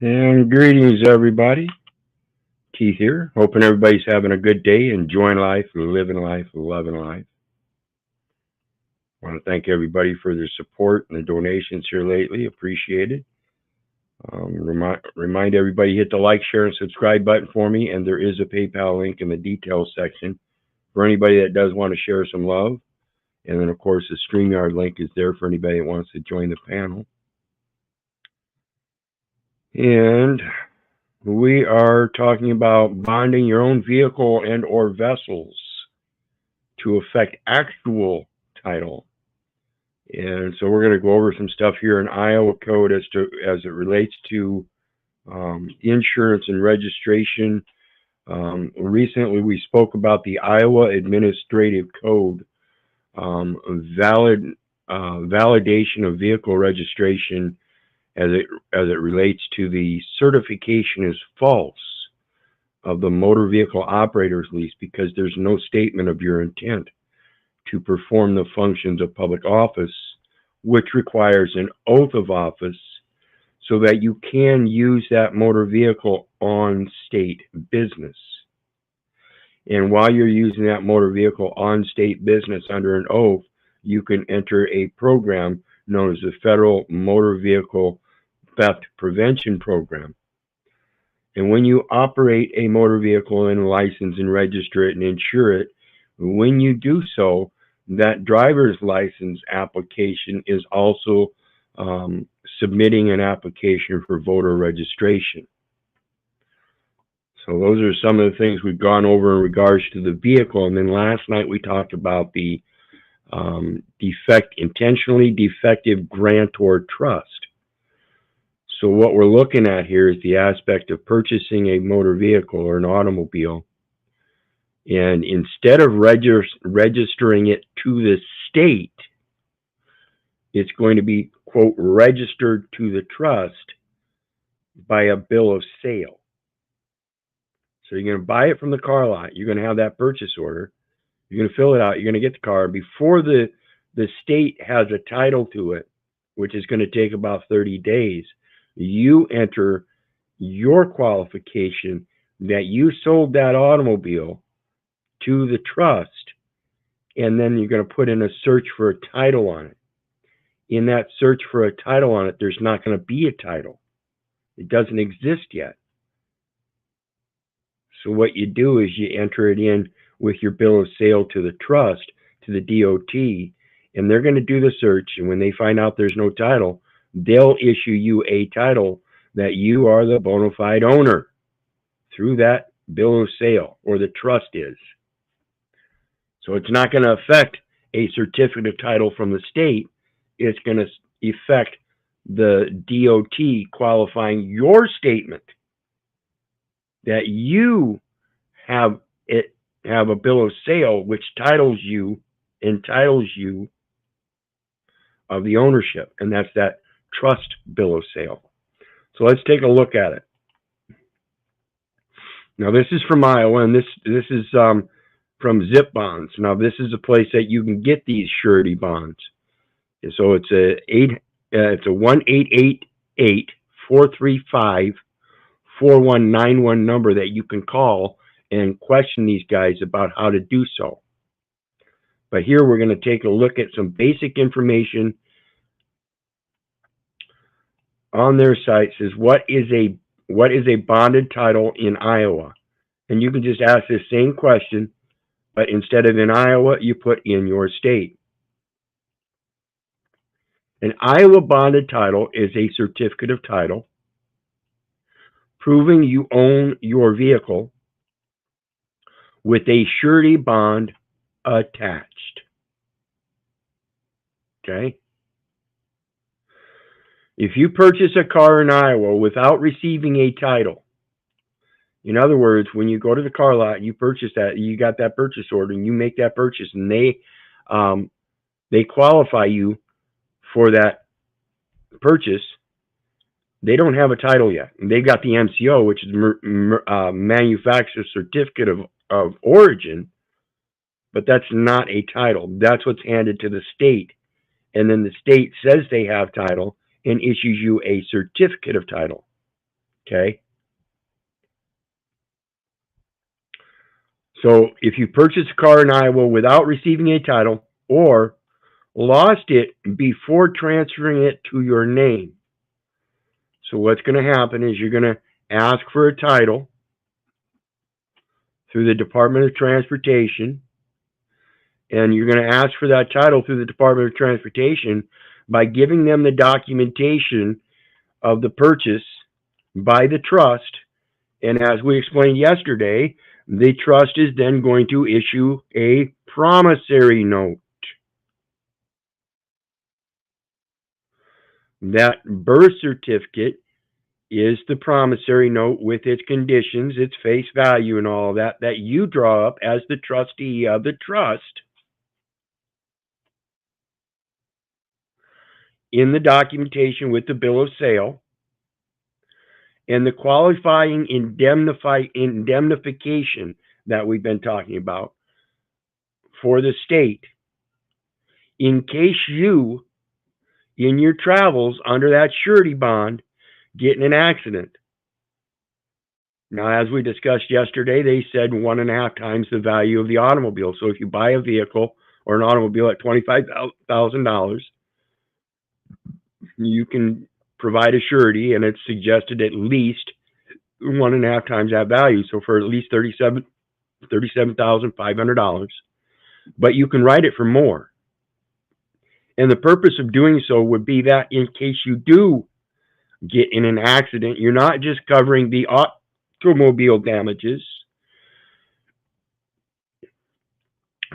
And greetings, everybody. Keith here. Hoping everybody's having a good day, enjoying life, living life, loving life. I want to thank everybody for their support and the donations here lately. Appreciate it. Remind everybody hit the like, share, and subscribe button for me. And there is a PayPal link in the details section for anybody that does want to share some love. And then, of course, the StreamYard link is there for anybody that wants to join the panel. And we are talking about bonding your own vehicle and or vessels to affect actual title. And so we're going to go over some stuff here in Iowa code as it relates to insurance and registration. Recently, we spoke about the Iowa Administrative Code, validation of vehicle registration as it relates to the certification as false of the motor vehicle operator's lease, because there's no statement of your intent to perform the functions of public office, which requires an oath of office so that you can use that motor vehicle on state business. And while you're using that motor vehicle on state business under an oath, you can enter a program known as the Federal Motor Vehicle Theft Prevention Program. And when you operate a motor vehicle and license and register it and insure it, when you do so, that driver's license application is also submitting an application for voter registration. So those are some of the things we've gone over in regards to the vehicle. And then last night we talked about the intentionally defective grantor trust. So what we're looking at here is the aspect of purchasing a motor vehicle or an automobile, and instead of registering it to the state, it's going to be, quote, registered to the trust by a bill of sale. So you're going to buy it from the car lot. You're going to have that purchase order. You're going to fill it out. You're going to get the car. Before the state has a title to it, which is going to take about 30 days, you enter your qualification that you sold that automobile to the trust, and then you're going to put in a search for a title on it. In that search for a title on it, there's not going to be a title. It doesn't exist yet. So what you do is you enter it in with your bill of sale to the trust, to the DOT, and they're going to do the search, and when they find out there's no title, they'll issue you a title that you are the bona fide owner through that bill of sale, or the trust is. So it's not going to affect a certificate of title from the state. It's going to affect the DOT qualifying your statement that you have a bill of sale which entitles you of the ownership, and that's that trust bill of sale. So let's take a look at it. Now this is from Iowa, and this is from Zip Bonds. Now this is a place that you can get these surety bonds. And so it's a 1-888-435-4191 number that you can call and question these guys about how to do so. But here we're going to take a look at some basic information on their site. It says what is a bonded title in Iowa? And you can just ask this same question, but instead of in Iowa, you put in your state. An Iowa bonded title is a certificate of title proving you own your vehicle with a surety bond attached. Okay? If you purchase a car in Iowa without receiving a title, in other words, when you go to the car lot, you purchase that, you got that purchase order, and you make that purchase, and they qualify you for that purchase, they don't have a title yet. And they got the MCO, which is Manufacturer Certificate of Origin, but that's not a title. That's what's handed to the state. And then the state says they have title and issues you a certificate of title. Okay? So if you purchase a car in Iowa without receiving a title or lost it before transferring it to your name, so what's going to happen is you're going to ask for a title through the Department of Transportation, and you're going to ask for that title through the Department of Transportation by giving them the documentation of the purchase by the trust. And as we explained yesterday, the trust is then going to issue a promissory note. That birth certificate is the promissory note with its conditions, its face value, and all of that you draw up as the trustee of the trust in the documentation with the bill of sale, and the qualifying indemnification that we've been talking about for the state in case you, in your travels under that surety bond, get in an accident. Now, as we discussed yesterday, they said 1.5 times the value of the automobile. So if you buy a vehicle or an automobile at $25,000, you can provide a surety, and it's suggested at least 1.5 times that value. So for at least $37,500, but you can write it for more. And the purpose of doing so would be that in case you do get in an accident, you're not just covering the automobile damages,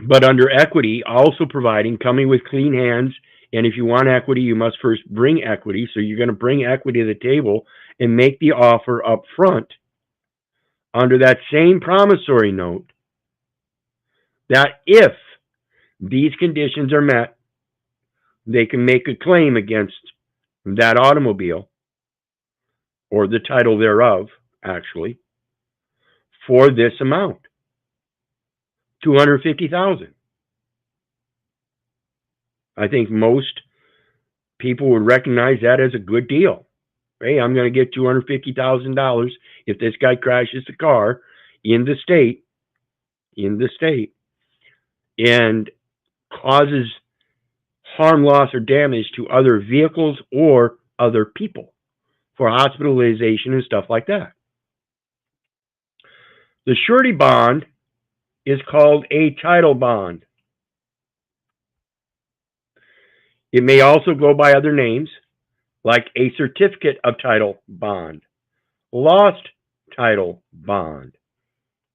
but under equity, also providing, coming with clean hands. And if you want equity, you must first bring equity. So you're going to bring equity to the table and make the offer up front under that same promissory note that if these conditions are met, they can make a claim against that automobile or the title thereof, actually, for this amount, $250,000. I think most people would recognize that as a good deal. Hey, I'm going to get $250,000 if this guy crashes the car in the state, and causes harm, loss, or damage to other vehicles or other people for hospitalization and stuff like that. The surety bond is called a title bond. It may also go by other names, like a certificate of title bond, lost title bond,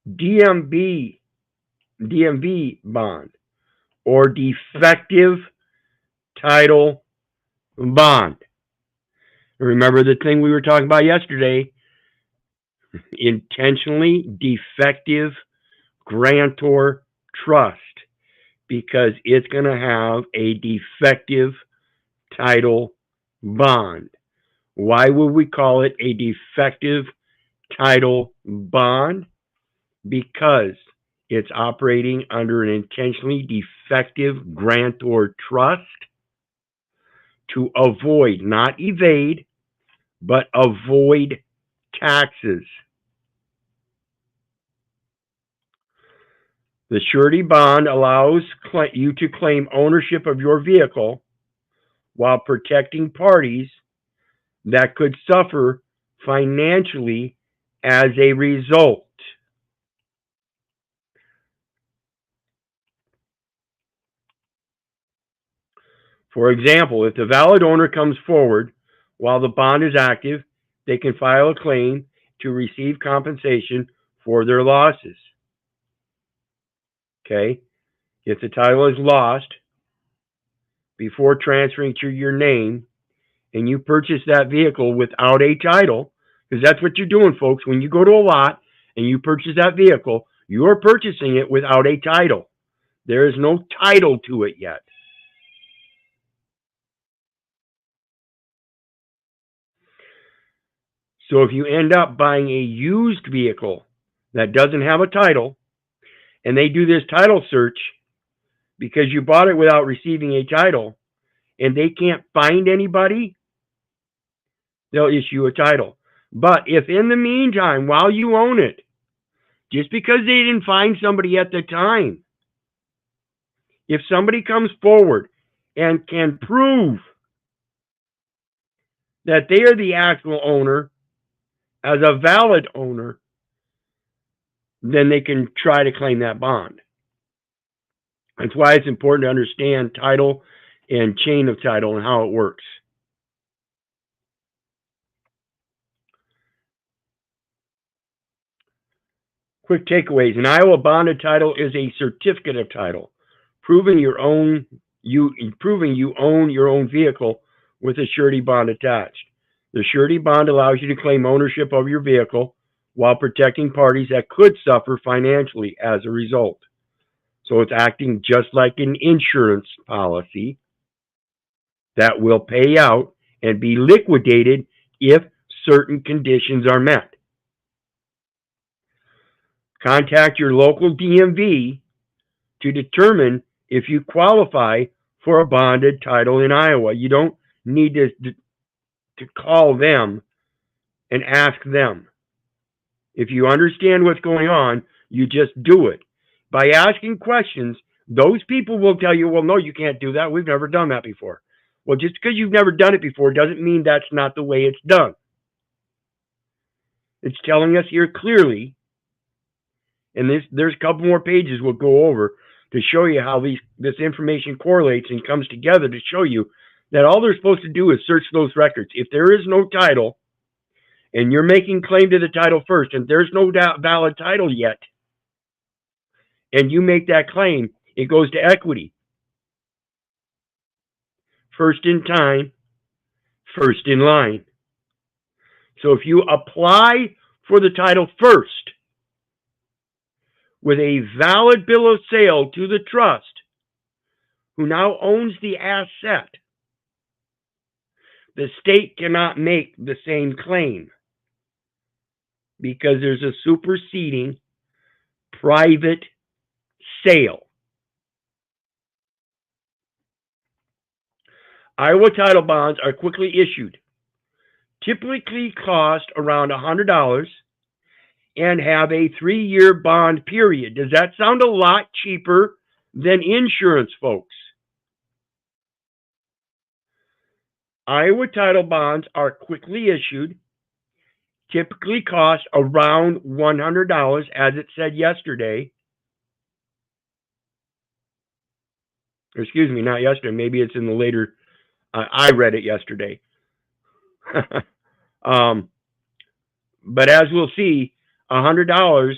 DMV bond, or defective title bond. Remember the thing we were talking about yesterday, intentionally defective grantor trust, because it's going to have a defective title bond. Why would we call it a defective title bond? Because it's operating under an intentionally defective grantor trust to avoid, not evade, but avoid taxes. The surety bond allows you to claim ownership of your vehicle while protecting parties that could suffer financially as a result. For example, if the valid owner comes forward while the bond is active, they can file a claim to receive compensation for their losses. Okay? If the title is lost before transferring to your name and you purchase that vehicle without a title, because that's what you're doing, folks. When you go to a lot and you purchase that vehicle, you are purchasing it without a title. There is no title to it yet. So if you end up buying a used vehicle that doesn't have a title, and they do this title search because you bought it without receiving a title, and they can't find anybody, they'll issue a title. But if in the meantime, while you own it, just because they didn't find somebody at the time, if somebody comes forward and can prove that they are the actual owner as a valid owner, then they can try to claim that bond. That's why it's important to understand title and chain of title and how it works. Quick takeaways. An Iowa bonded title is a certificate of title, proving you own your own vehicle with a surety bond attached. The surety bond allows you to claim ownership of your vehicle while protecting parties that could suffer financially as a result. So it's acting just like an insurance policy that will pay out and be liquidated if certain conditions are met. Contact your local DMV to determine if you qualify for a bonded title in Iowa. You don't need to call them and ask them. If you understand what's going on, you just do it. By asking questions, those people will tell you, well, no, you can't do that. We've never done that before. Well, just because you've never done it before doesn't mean that's not the way it's done. It's telling us here clearly, and there's a couple more pages we'll go over to show you how this information correlates and comes together to show you that all they're supposed to do is search those records. If there is no title, and you're making claim to the title first, and there's no valid title yet, and you make that claim, it goes to equity. First in time, first in line. So if you apply for the title first with a valid bill of sale to the trust, who now owns the asset, the state cannot make the same claim because there's a superseding private sale. Iowa title bonds are quickly issued, typically cost around $100, and have a 3-year bond period. Does that sound a lot cheaper than insurance, folks? Iowa title bonds are quickly issued, typically cost around $100, as it said yesterday. Excuse me, not yesterday. Maybe it's in the later. I read it yesterday. But as we'll see, $100,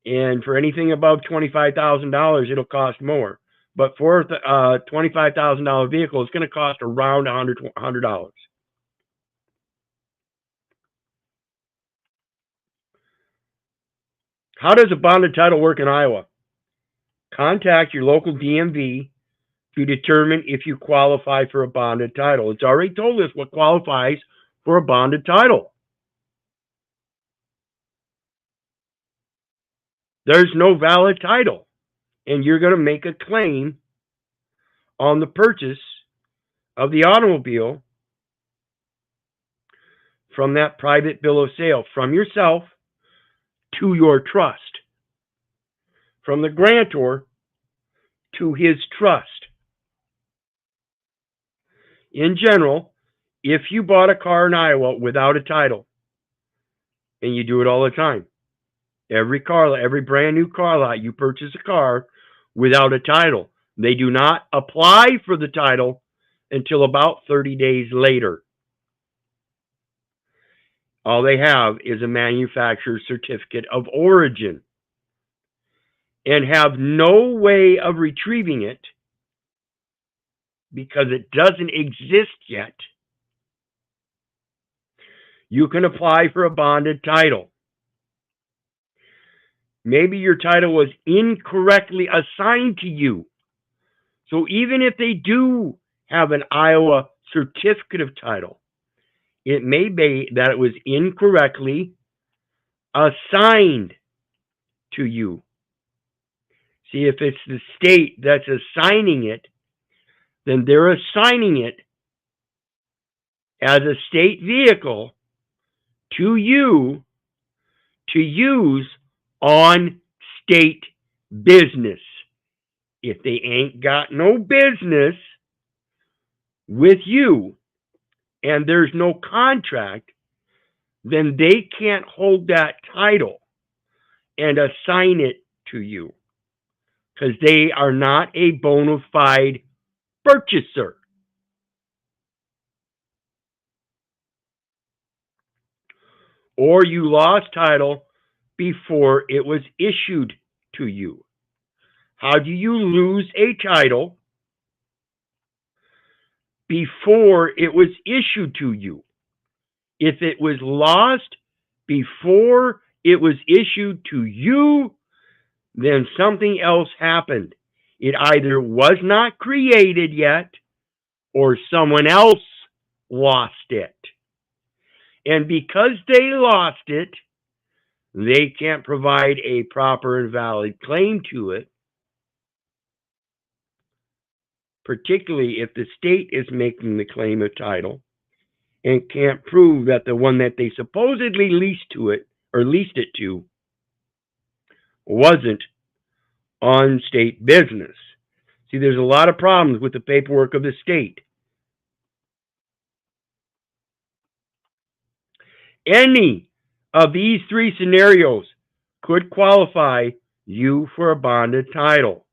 and for anything above $25,000, it'll cost more. But for a $25,000 vehicle, it's going to cost around $100. How does a bonded title work in Iowa? Contact your local DMV to determine if you qualify for a bonded title. It's already told us what qualifies for a bonded title. There's no valid title, and you're going to make a claim on the purchase of the automobile from that private bill of sale, from yourself to your trust, from the grantor to his trust. In general, if you bought a car in Iowa without a title, and you do it all the time, every brand new car lot, you purchase a car without a title. They do not apply for the title until about 30 days later. All they have is a manufacturer's certificate of origin and have no way of retrieving it because it doesn't exist yet. You can apply for a bonded title. Maybe your title was incorrectly assigned to you. So even if they do have an Iowa certificate of title, it may be that it was incorrectly assigned to you. See, if it's the state that's assigning it, then they're assigning it as a state vehicle to you to use on state business. If they ain't got no business with you and there's no contract, then they can't hold that title and assign it to you because they are not a bona fide purchaser. Or you lost title before it was issued to you. How do you lose a title before it was issued to you? If it was lost before it was issued to you, then something else happened. It either was not created yet or someone else lost it. And because they lost it, they can't provide a proper and valid claim to it, particularly if the state is making the claim of title and can't prove that the one that they supposedly leased it to wasn't on state business. See, there's a lot of problems with the paperwork of the state. Any of these three scenarios could qualify you for a bonded title.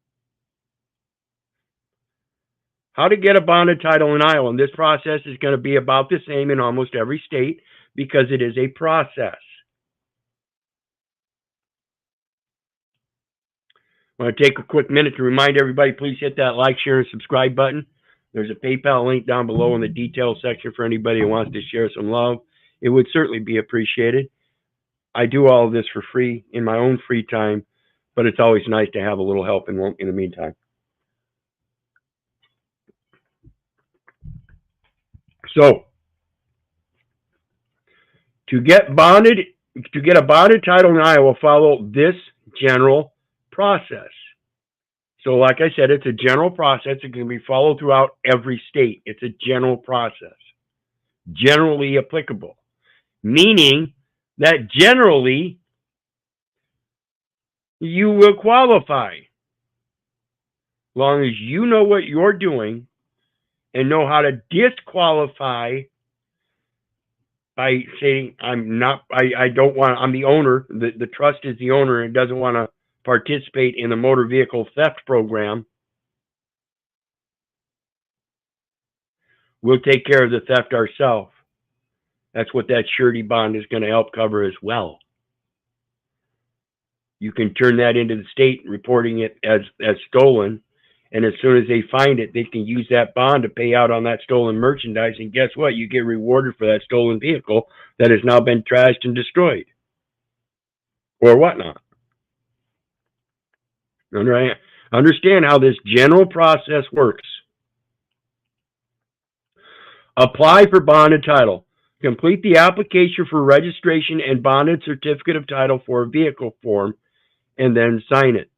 How to get a bonded title in Iowa? And this process is going to be about the same in almost every state because it is a process. I want to take a quick minute to remind everybody, please hit that like, share, and subscribe button. There's a PayPal link down below in the details section for anybody who wants to share some love. It would certainly be appreciated. I do all of this for free in my own free time, but it's always nice to have a little help in the meantime. So, to get a bonded title in Iowa, follow this general process. So, like I said, it's a general process. It can be followed throughout every state. It's a general process, generally applicable, meaning that generally you will qualify, as long as you know what you're doing and know how to disqualify by saying, I'm the owner, the trust is the owner and doesn't want to participate in the motor vehicle theft program. We'll take care of the theft ourselves. That's what that surety bond is going to help cover as well. You can turn that into the state, reporting it as stolen. And as soon as they find it, they can use that bond to pay out on that stolen merchandise. And guess what? You get rewarded for that stolen vehicle that has now been trashed and destroyed. Or whatnot. Understand how this general process works. Apply for bonded title. Complete the application for registration and bonded certificate of title for a vehicle form, and then sign it.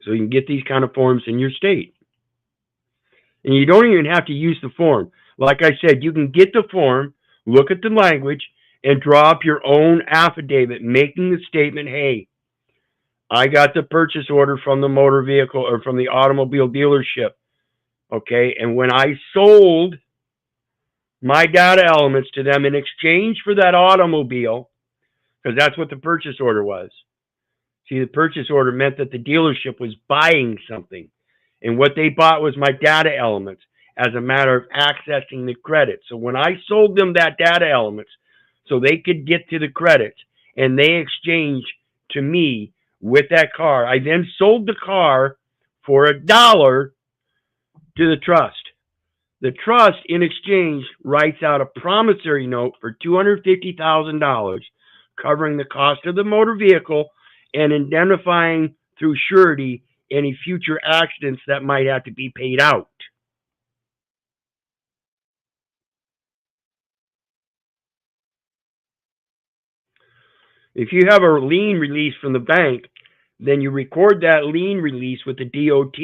So you can get these kind of forms in your state. And you don't even have to use the form. Like I said, you can get the form, look at the language, and draw up your own affidavit making the statement, hey, I got the purchase order from the motor vehicle or from the automobile dealership. Okay, and when I sold my data elements to them in exchange for that automobile, because that's what the purchase order was. See, the purchase order meant that the dealership was buying something, and what they bought was my data elements as a matter of accessing the credit. So when I sold them that data elements so they could get to the credits, and they exchanged to me with that car, I then sold the car for $1 to the trust. The trust, in exchange, writes out a promissory note for $250,000, covering the cost of the motor vehicle and indemnifying through surety any future accidents that might have to be paid out. If you have a lien release from the bank, then you record that lien release with the DOT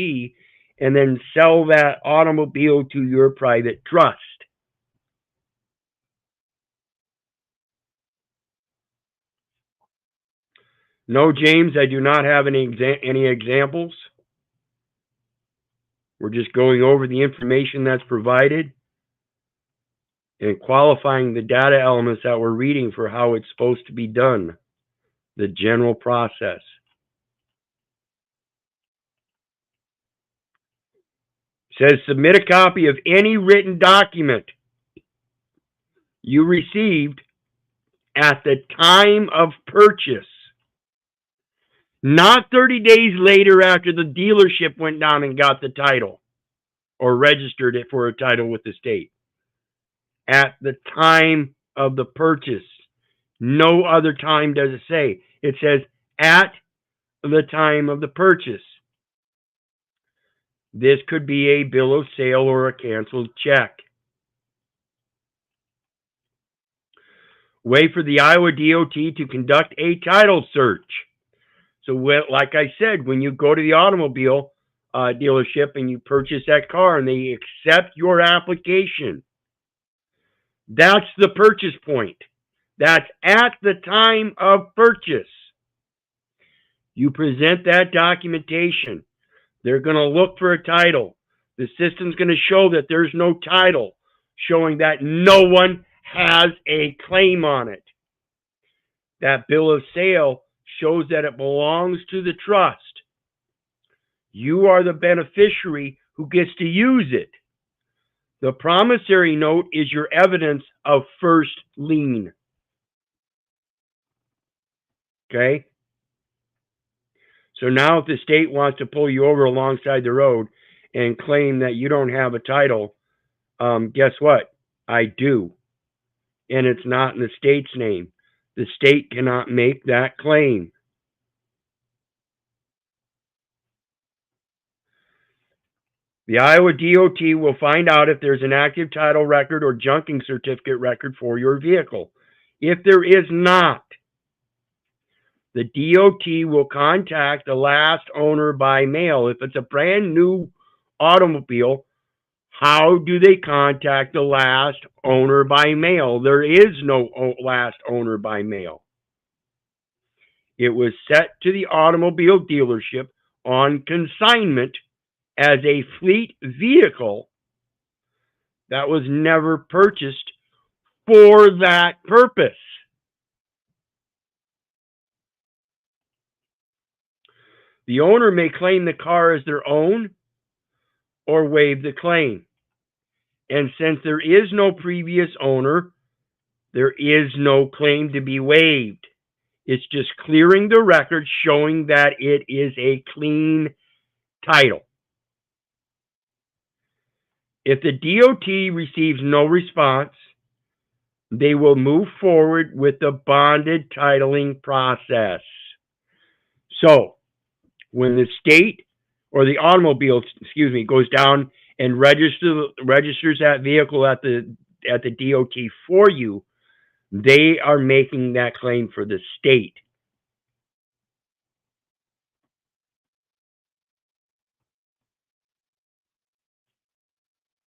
and then sell that automobile to your private trust. No, James, I do not have any examples. We're just going over the information that's provided and qualifying the data elements that we're reading for how it's supposed to be done, the general process. It says submit a copy of any written document you received at the time of purchase, not 30 days later after the dealership went down and got the title or registered it for a title with the state. At the time of the purchase. No other time does it say. It says at the time of the purchase. This could be a bill of sale or a canceled check. Wait for the Iowa DOT to conduct a title search. So, like I said, when you go to the automobile dealership and you purchase that car and they accept your application, that's the purchase point. That's at the time of purchase. You present that documentation. They're going to look for a title. The system's going to show that there's no title, showing that no one has a claim on it. That bill of sale shows that it belongs to the trust. You are the beneficiary who gets to use it. The promissory note is your evidence of first lien. Okay? So now if the state wants to pull you over alongside the road and claim that you don't have a title, guess what? I do. And it's not in the state's name. The state cannot make that claim. The Iowa DOT will find out if there's an active title record or junking certificate record for your vehicle. If there is not, the DOT will contact the last owner by mail. If it's a brand new automobile, how do they contact the last owner by mail? There is no last owner by mail. It was set to the automobile dealership on consignment as a fleet vehicle that was never purchased for that purpose. The owner may claim the car as their own or waive the claim. And since there is no previous owner, there is no claim to be waived. It's just clearing the record, showing that it is a clean title. If the DOT receives no response, they will move forward with the bonded titling process. So, when the state or the automobile, goes down and registers that vehicle at the DOT for you, they are making that claim for the state.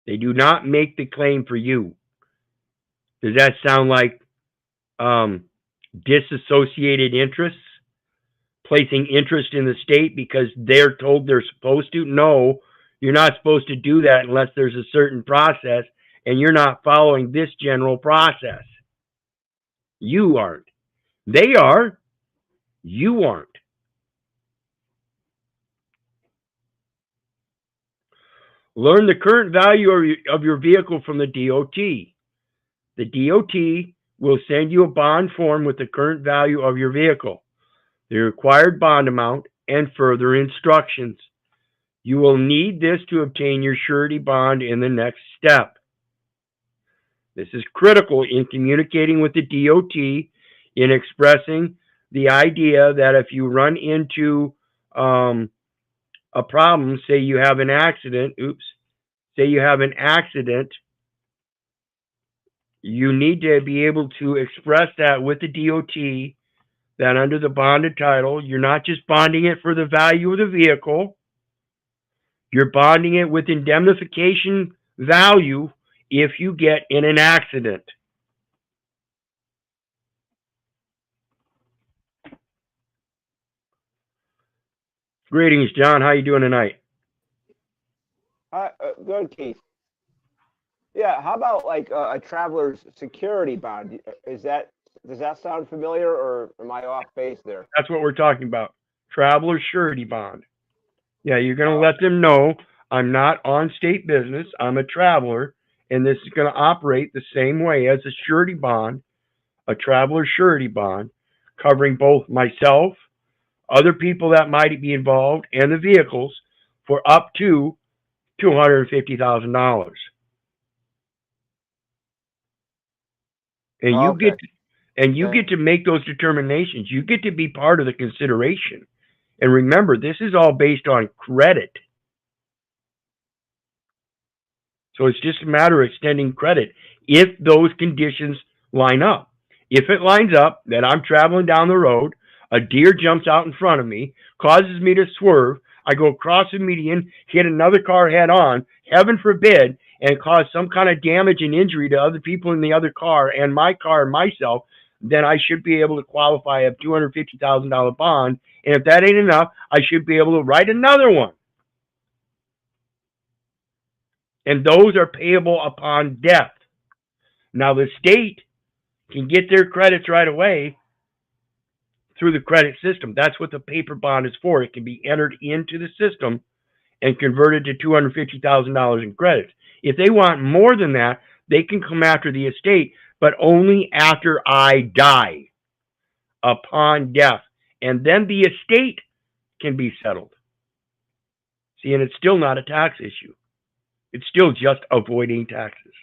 They do not make the claim for you. Does that sound like disassociated interests? Placing interest in the state because they're told they're supposed to? No, you're not supposed to do that unless there's a certain process, and you're not following this general process. You aren't. They are. You aren't. Learn the current value of your vehicle from the DOT. The DOT will send you a bond form with the current value of your vehicle, the required bond amount, and further instructions. You will need this to obtain your surety bond in the next step. This is critical in communicating with the DOT, in expressing the idea that if you run into a problem, say you have an accident, you need to be able to express that with the DOT, that under the bonded title, you're not just bonding it for the value of the vehicle, you're bonding it with indemnification value if you get in an accident. Greetings, John. How you doing tonight? Good, Keith. Yeah, how about like a traveler's security bond? Does that sound familiar, or am I off base there? That's what we're talking about. Traveler surety bond. Yeah, you're going to Uh, let them know I'm not on state business. I'm a traveler, and this is going to operate the same way as a surety bond, a traveler surety bond, covering both myself, other people that might be involved, and the vehicles for up to $250,000. And you okay. get and you And get to make those determinations. You get to be part of the consideration. And remember, this is all based on credit. So it's just a matter of extending credit if those conditions line up. If it lines up that I'm traveling down the road, a deer jumps out in front of me, causes me to swerve, I go across the median, hit another car head on, heaven forbid, and cause some kind of damage and injury to other people in the other car and my car and myself, then I should be able to qualify a $250,000 bond. And if that ain't enough, I should be able to write another one. And those are payable upon death. Now, the state can get their credits right away through the credit system. That's what the paper bond is for. It can be entered into the system and converted to $250,000 in credits. If they want more than that, they can come after the estate, but only after I die, upon death. And then the estate can be settled. See, and it's still not a tax issue. It's still just avoiding taxes.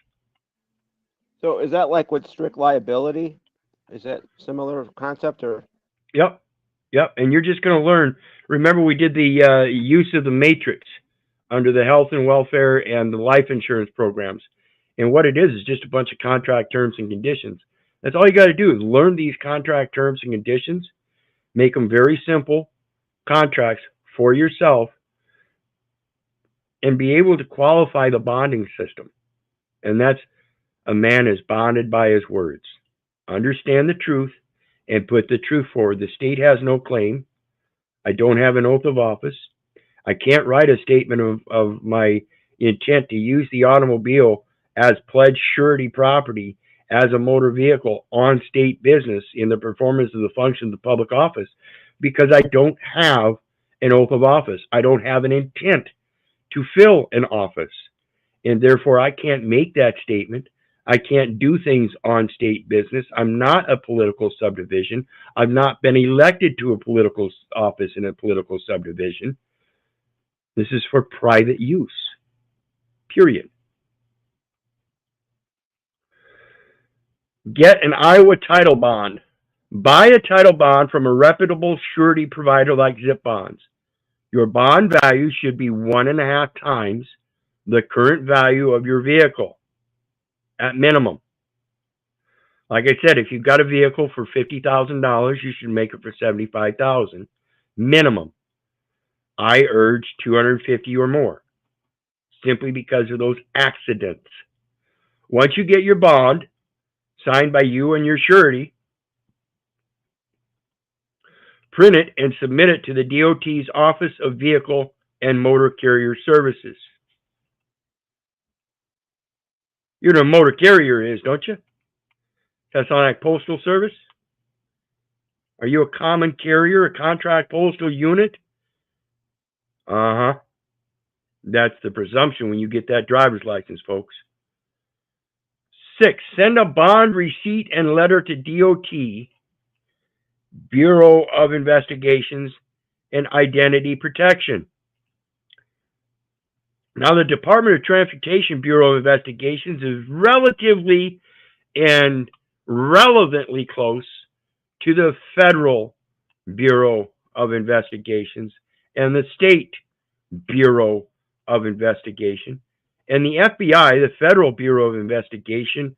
so is that like with strict liability? Is that similar concept or? Yep. Yep. And you're just going to learn. Remember, we did the use of the matrix under the health and welfare and the life insurance programs. And what it is just a bunch of contract terms and conditions. That's all you got to do is learn these contract terms and conditions, make them very simple contracts for yourself, and be able to qualify the bonding system. And that's a man is bonded by his words. Understand the truth and put the truth forward. The state has no claim. I don't have an oath of office. I can't write a statement of my intent to use the automobile as pledged surety property as a motor vehicle on state business in the performance of the function of the public office because I don't have an oath of office. I don't have an intent to fill an office. And therefore, I can't make that statement. I can't do things on state business. I'm not a political subdivision. I've not been elected to a political office in a political subdivision. This is for private use, period. Get an Iowa title bond. Buy a title bond from a reputable surety provider like Zip Bonds. Your bond value should be 1.5 times the current value of your vehicle at minimum. Like I said, if you've got a vehicle for $50,000, you should make it for $75,000 minimum. I urge 250 or more, simply because of those accidents. Once you get your bond signed by you and your surety, print it and submit it to the DOT's Office of Vehicle and Motor Carrier Services. You know what a motor carrier is, don't you? That's on like postal service. Are you a common carrier, a contract postal unit? Uh-huh. That's the presumption when you get that driver's license, folks. 6, send a bond receipt and letter to DOT, Bureau of Investigations and Identity Protection. Now, the Department of Transportation Bureau of Investigations is relatively and relevantly close to the Federal Bureau of Investigations and the State Bureau of Investigation. And the FBI, the Federal Bureau of Investigation,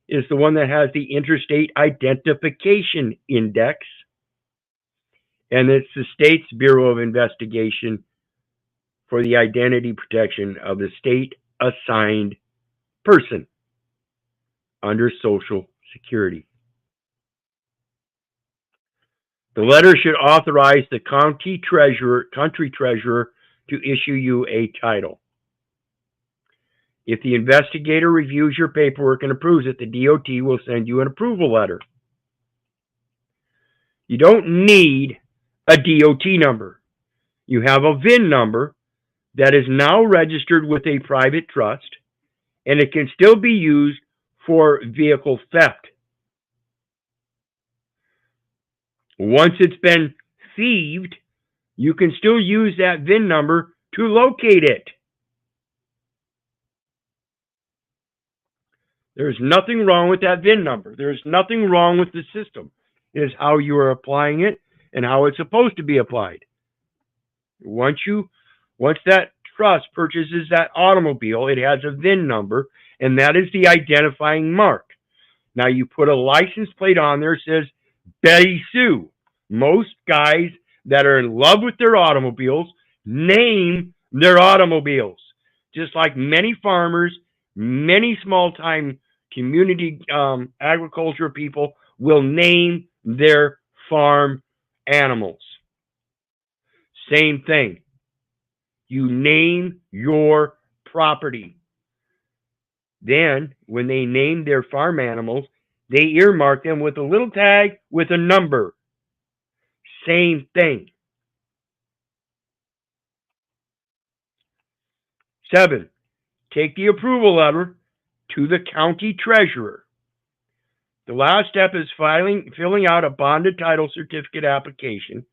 is the one that has the Interstate Identification Index. And it's the state's Bureau of Investigation for the identity protection of the state assigned person under Social Security. The letter should authorize the country treasurer to issue you a title. If the investigator reviews your paperwork and approves it, the DOT will send you an approval letter. You don't need a DOT number. You have a VIN number that is now registered with a private trust, and it can still be used for vehicle theft. Once it's been thieved, you can still use that VIN number to locate it. There's nothing wrong with that VIN number. There's nothing wrong with the system. It is how you are applying it and how it's supposed to be applied. Once that trust purchases that automobile, it has a VIN number, and that is the identifying mark. Now you put a license plate on there that says Betty Sue. Most guys that are in love with their automobiles name their automobiles. Just like many farmers, many small-time community agriculture people will name their farm animals. Same thing. You name your property. Then, when they name their farm animals, they earmark them with a little tag with a number. Same thing. 7, take the approval letter to the county treasurer. The last step is filling out a bonded title certificate application,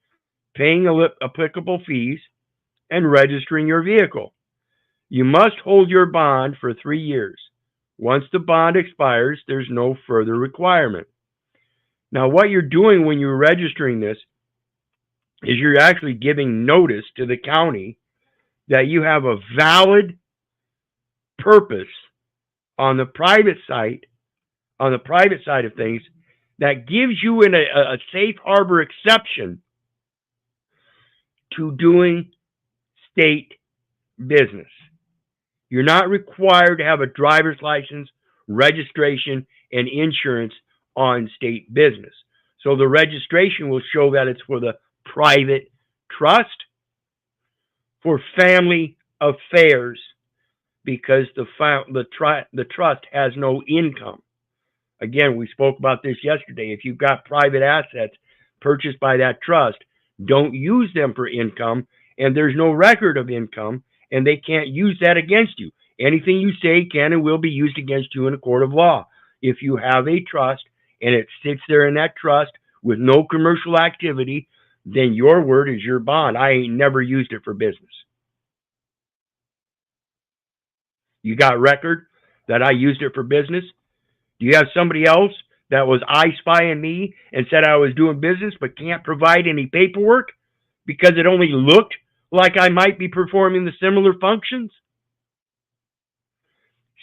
paying applicable fees, and registering your vehicle. You must hold your bond for 3 years. Once the bond expires, there's no further requirement. Now, what you're doing when you're registering this is you're actually giving notice to the county that you have a valid purpose on the private side of things that gives you a safe harbor exception to doing state business. You're not required to have a driver's license, registration, and insurance on state business. So the registration will show that it's for the private trust, for family affairs, because the trust has no income. Again, we spoke about this yesterday. If you've got private assets purchased by that trust, don't use them for income, and there's no record of income, and they can't use that against you. Anything you say can and will be used against you in a court of law. If you have a trust and it sits there in that trust with no commercial activity, then your word is your bond. I ain't never used it for business. You got record that I used it for business? Do you have somebody else that was spying me and said I was doing business but can't provide any paperwork because it only looked like I might be performing the similar functions?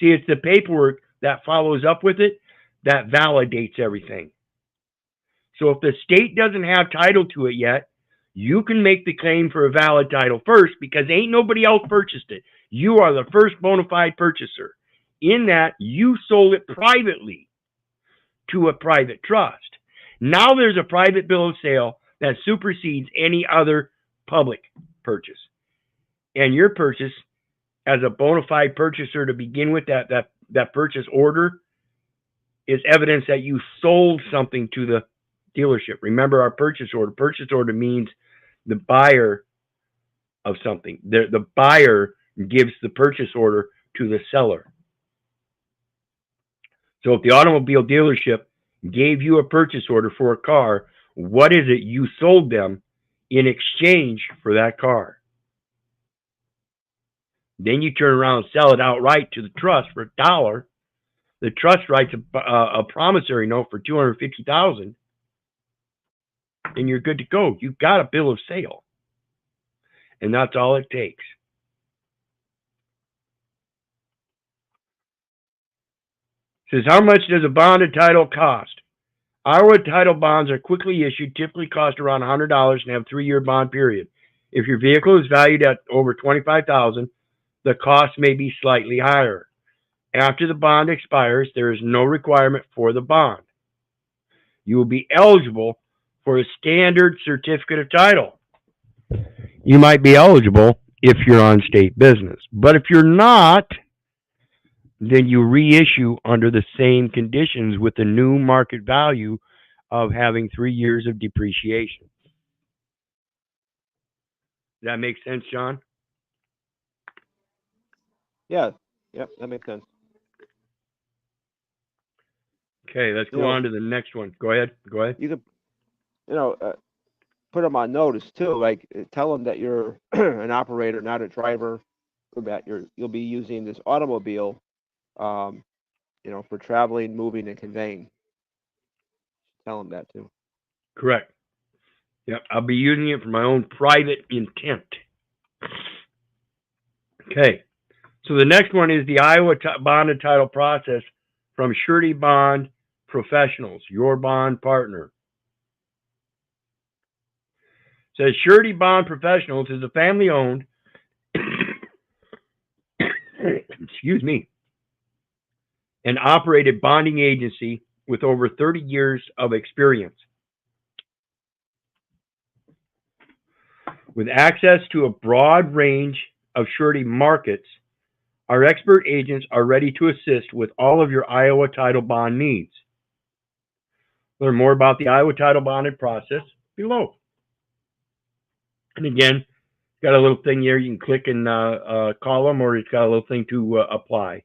See, it's the paperwork that follows up with it that validates everything. So if the state doesn't have title to it yet, you can make the claim for a valid title first because ain't nobody else purchased it. You are the first bona fide purchaser. In that, you sold it privately to a private trust. Now there's a private bill of sale that supersedes any other public purchase. And your purchase as a bona fide purchaser to begin with, that purchase order is evidence that you sold something to the dealership. Remember our purchase order. Purchase order means the buyer of something. The buyer gives the purchase order to the seller. So if the automobile dealership gave you a purchase order for a car, what is it you sold them in exchange for that car? Then you turn around and sell it outright to the trust for $1. The trust writes a promissory note for $250,000, and you're good to go. You've got a bill of sale, and that's all it takes. It says, how much does a bonded title cost? Our title bonds are quickly issued, typically cost around $100 and have a 3-year bond period. If your vehicle is valued at over $25,000, the cost may be slightly higher. After the bond expires, there is no requirement for the bond. You will be eligible for a standard certificate of title. You might be eligible if you're on state business. But if you're not, then you reissue under the same conditions with the new market value of having 3 years of depreciation. Does that make sense, John? Yeah. Yep, that makes sense. Okay, let's go on to the next one. Go ahead. You could, put them on notice too. Like, tell them that you're an operator, not a driver, or that you'll be using this automobile, for traveling, moving, and conveying. Tell them that too. Correct. Yep, I'll be using it for my own private intent. Okay, so the next one is the Iowa bond and title process from Surety Bond Professionals, your bond partner. It says Surety Bond Professionals is a family-owned, excuse me, and operated bonding agency with over 30 years of experience. With access to a broad range of surety markets, our expert agents are ready to assist with all of your Iowa title bond needs. Learn more about the Iowa title bonding process below. And again, it's got a little thing here you can click and call them, or it's got a little thing to apply.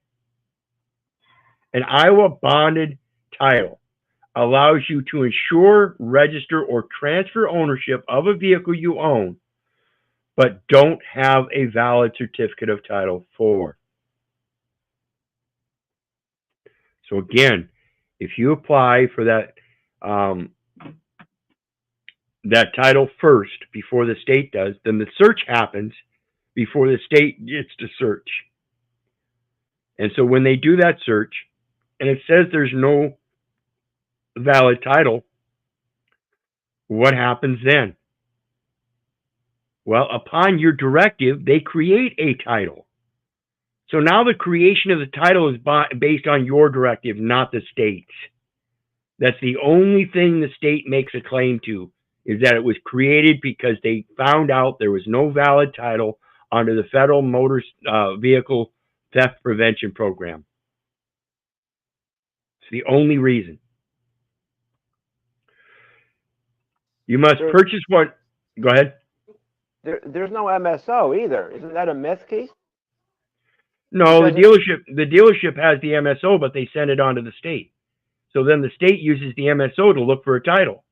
An Iowa bonded title allows you to insure, register, or transfer ownership of a vehicle you own, but don't have a valid certificate of title for. So again, if you apply for that that title first before the state does, then the search happens before the state gets to search. And so when they do that search, and it says there's no valid title, what happens then? Well, upon your directive, they create a title. So now the creation of the title is based on your directive, not the state's. That's the only thing the state makes a claim to, is that it was created because they found out there was no valid title under the Federal Motor Vehicle Theft Prevention Program. It's the only reason. You must purchase one. Go ahead. There's no MSO either. Isn't that a myth, Keith? No, the dealership has the MSO, but they send it on to the state. So then the state uses the MSO to look for a title.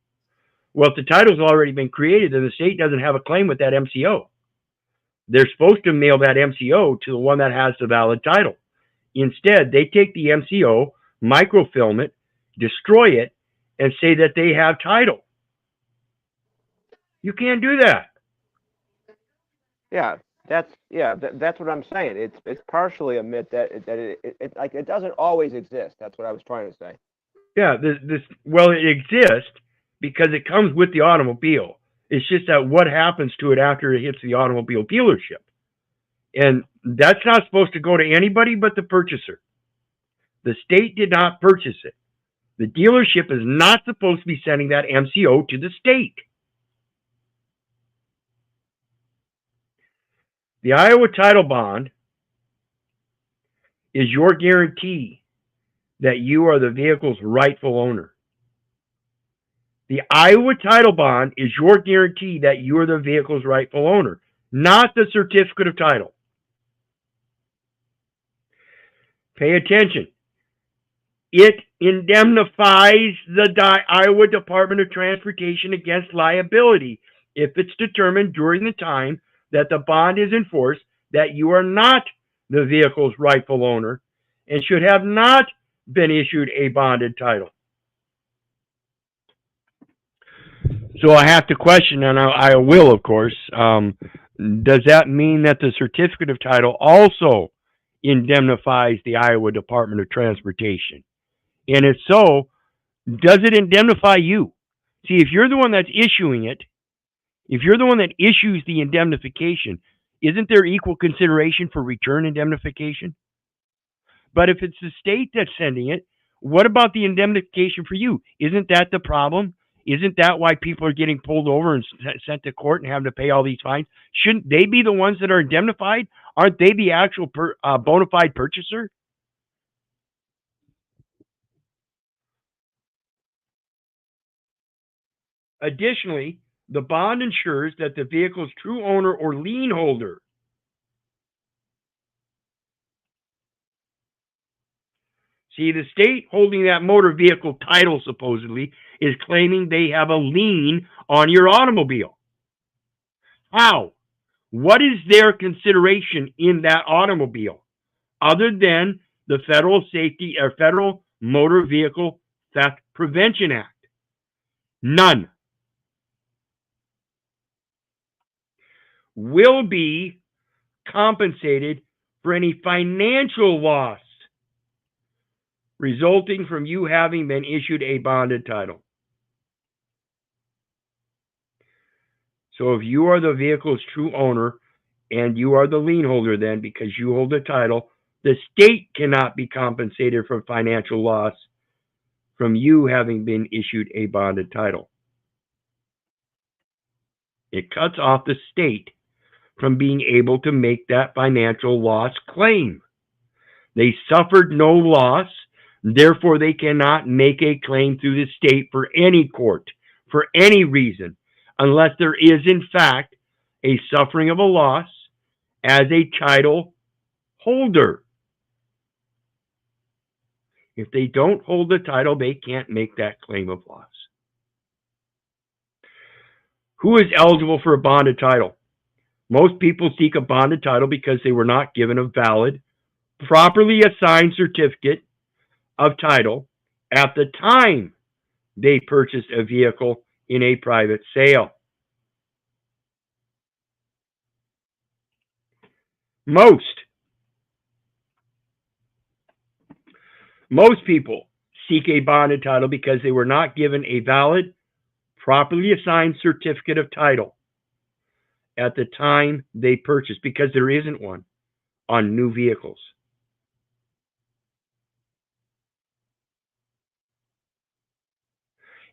Well, if the title's already been created, then the state doesn't have a claim with that MCO. They're supposed to mail that MCO to the one that has the valid title. Instead, they take the MCO, microfilm it, destroy it, and say that they have title. You can't do that. Yeah, that's what I'm saying. It's partially a myth that it doesn't always exist. That's what I was trying to say. Yeah, it exists because it comes with the automobile. It's just that what happens to it after it hits the automobile dealership. And that's not supposed to go to anybody but the purchaser. The state did not purchase it. The dealership is not supposed to be sending that MCO to the state. The Iowa title bond is your guarantee that you are the vehicle's rightful owner. The Iowa title bond is your guarantee that you are the vehicle's rightful owner, not the certificate of title. Pay attention. It indemnifies the Iowa Department of Transportation against liability if it's determined during the time that the bond is enforced that you are not the vehicle's rightful owner and should have not been issued a bonded title. So I have to question, and I will, of course, does that mean that the certificate of title also indemnifies the Iowa Department of Transportation? And if so, does it indemnify you? See, if you're the one that's issuing it, if you're the one that issues the indemnification, isn't there equal consideration for return indemnification? But if it's the state that's sending it, what about the indemnification for you? Isn't that the problem? Isn't that why people are getting pulled over and sent to court and having to pay all these fines? Shouldn't they be the ones that are indemnified? Aren't they the actual bona fide purchaser? Additionally, the bond ensures that the vehicle's true owner or lien holder see, the state holding that motor vehicle title supposedly is claiming they have a lien on your automobile. How? What is their consideration in that automobile other than the Federal Motor Vehicle Theft Prevention Act? None. Will be compensated for any financial loss resulting from you having been issued a bonded title. So if you are the vehicle's true owner and you are the lien holder then because you hold the title, the state cannot be compensated for financial loss from you having been issued a bonded title. It cuts off the state from being able to make that financial loss claim. They suffered no loss, therefore they cannot make a claim through the state for any court, for any reason, unless there is in fact a suffering of a loss as a title holder. If they don't hold the title, they can't make that claim of loss. Who is eligible for a bonded title? Most people seek a bonded title because they were not given a valid, properly assigned certificate of title at the time they purchased a vehicle in a private sale. Most people seek a bonded title because they were not given a valid, properly assigned certificate of title at the time they purchased, because there isn't one on new vehicles.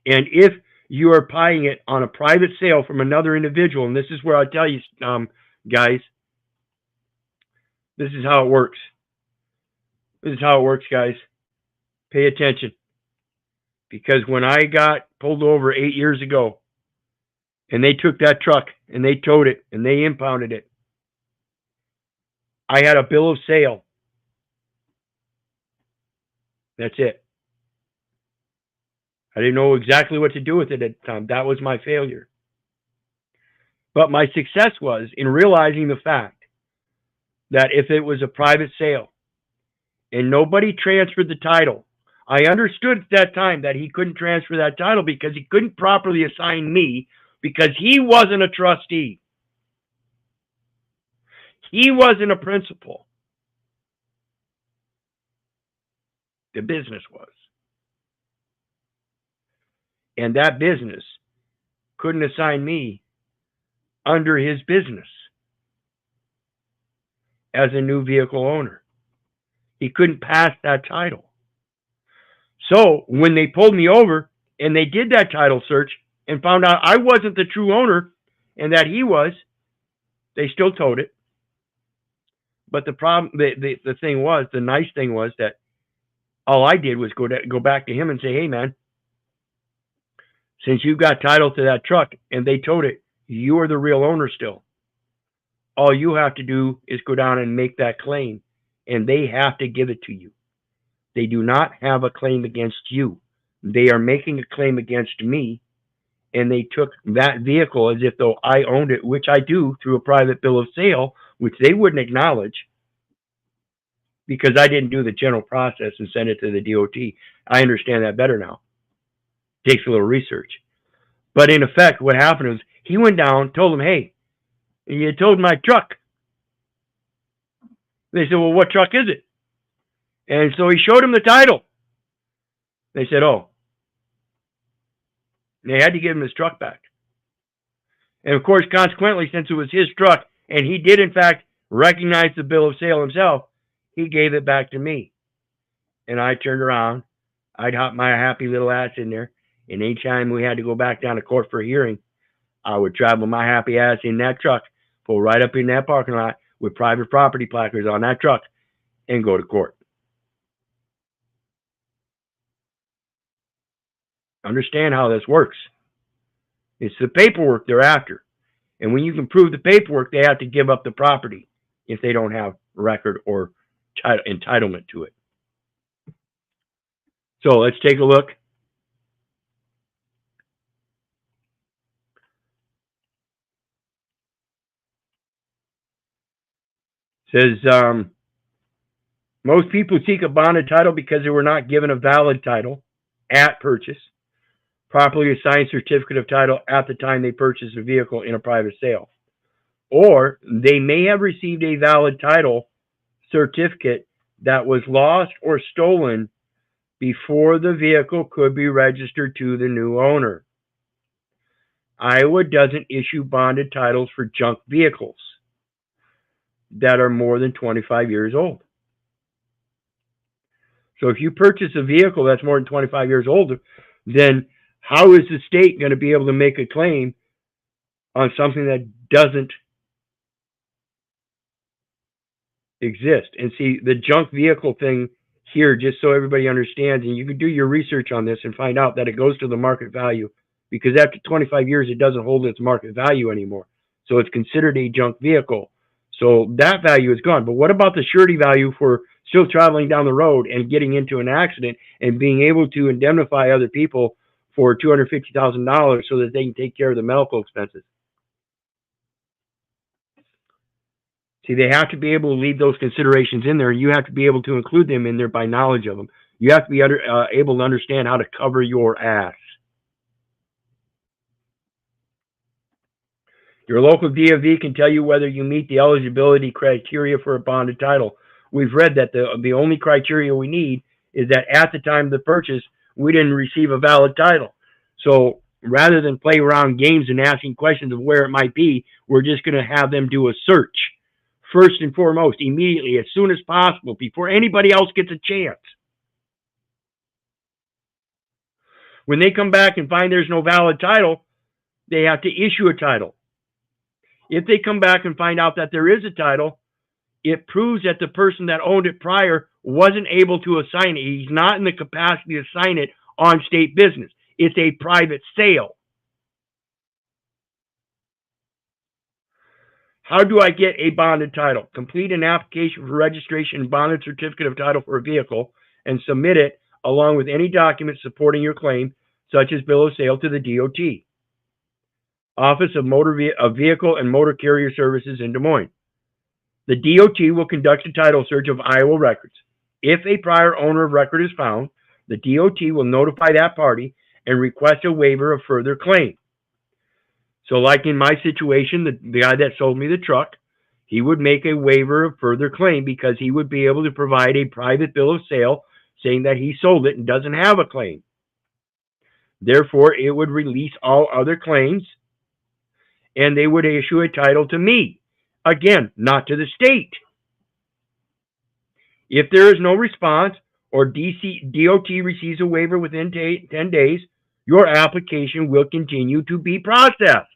And if you are buying it on a private sale from another individual, and this is where I tell you, guys, this is how it works. This is how it works, guys. Pay attention. Because when I got pulled over 8 years ago, and they took that truck, and they towed it, and they impounded it, I had a bill of sale. That's it. I didn't know exactly what to do with it at the time. That was my failure. But my success was in realizing the fact that if it was a private sale and nobody transferred the title, I understood at that time that he couldn't transfer that title because he couldn't properly assign me because he wasn't a trustee. He wasn't a principal. The business was. And that business couldn't assign me under his business as a new vehicle owner. He couldn't pass that title. So when they pulled me over and they did that title search and found out I wasn't the true owner and that he was, they still towed it. But the problem, the thing was, the nice thing was that all I did was go back to him and say, hey, man, since you got title to that truck and they towed it, you are the real owner still. All you have to do is go down and make that claim, and they have to give it to you. They do not have a claim against you. They are making a claim against me, and they took that vehicle as if though I owned it, which I do through a private bill of sale, which they wouldn't acknowledge because I didn't do the general process and send it to the DOT. I understand that better now. Takes a little research. But in effect, what happened was he went down, told them, hey, you towed my truck. They said, well, what truck is it? And so he showed him the title. They said, oh. And they had to give him his truck back. And of course, consequently, since it was his truck, and he did in fact recognize the bill of sale himself, he gave it back to me. And I turned around. I'd hop my happy little ass in there, And anytime we had to go back down to court for a hearing, I would travel my happy ass in that truck, pull right up in that parking lot with private property placards on that truck, and go to court. Understand how this works. It's the paperwork they're after. And when you can prove the paperwork, they have to give up the property if they don't have record or entitlement to it. So let's take a look. It says, most people seek a bonded title because they were not given a valid title at purchase, properly assigned certificate of title at the time they purchased a vehicle in a private sale. Or they may have received a valid title certificate that was lost or stolen before the vehicle could be registered to the new owner. Iowa doesn't issue bonded titles for junk vehicles that are more than 25 years old. So if you purchase a vehicle that's more than 25 years old, then how is the state going to be able to make a claim on something that doesn't exist? And see, the junk vehicle thing here, just so everybody understands, and you can do your research on this and find out that it goes to the market value, because after 25 years, it doesn't hold its market value anymore. So it's considered a junk vehicle. So that value is gone. But what about the surety value for still traveling down the road and getting into an accident and being able to indemnify other people for $250,000 so that they can take care of the medical expenses? See, they have to be able to leave those considerations in there, and you have to be able to include them in there by knowledge of them. You have to be able to understand how to cover your ass. Your local DMV can tell you whether you meet the eligibility criteria for a bonded title. We've read that the only criteria we need is that at the time of the purchase, we didn't receive a valid title. So rather than play around games and asking questions of where it might be, we're just going to have them do a search. First and foremost, immediately, as soon as possible, before anybody else gets a chance. When they come back and find there's no valid title, they have to issue a title. If they come back and find out that there is a title, it proves that the person that owned it prior wasn't able to assign it. He's not in the capacity to sign it on state business. It's a private sale. How do I get a bonded title? Complete an application for registration and bonded certificate of title for a vehicle and submit it along with any documents supporting your claim, such as bill of sale, to the DOT. Office of Vehicle and Motor Carrier Services in Des Moines. The DOT will conduct a title search of Iowa records. If a prior owner of record is found, the DOT will notify that party and request a waiver of further claim. So like in my situation, the guy that sold me the truck, he would make a waiver of further claim because he would be able to provide a private bill of sale saying that he sold it and doesn't have a claim. Therefore, it would release all other claims, and they would issue a title to me. Again, not to the state. If there is no response or DOT receives a waiver within 10 days, your application will continue to be processed.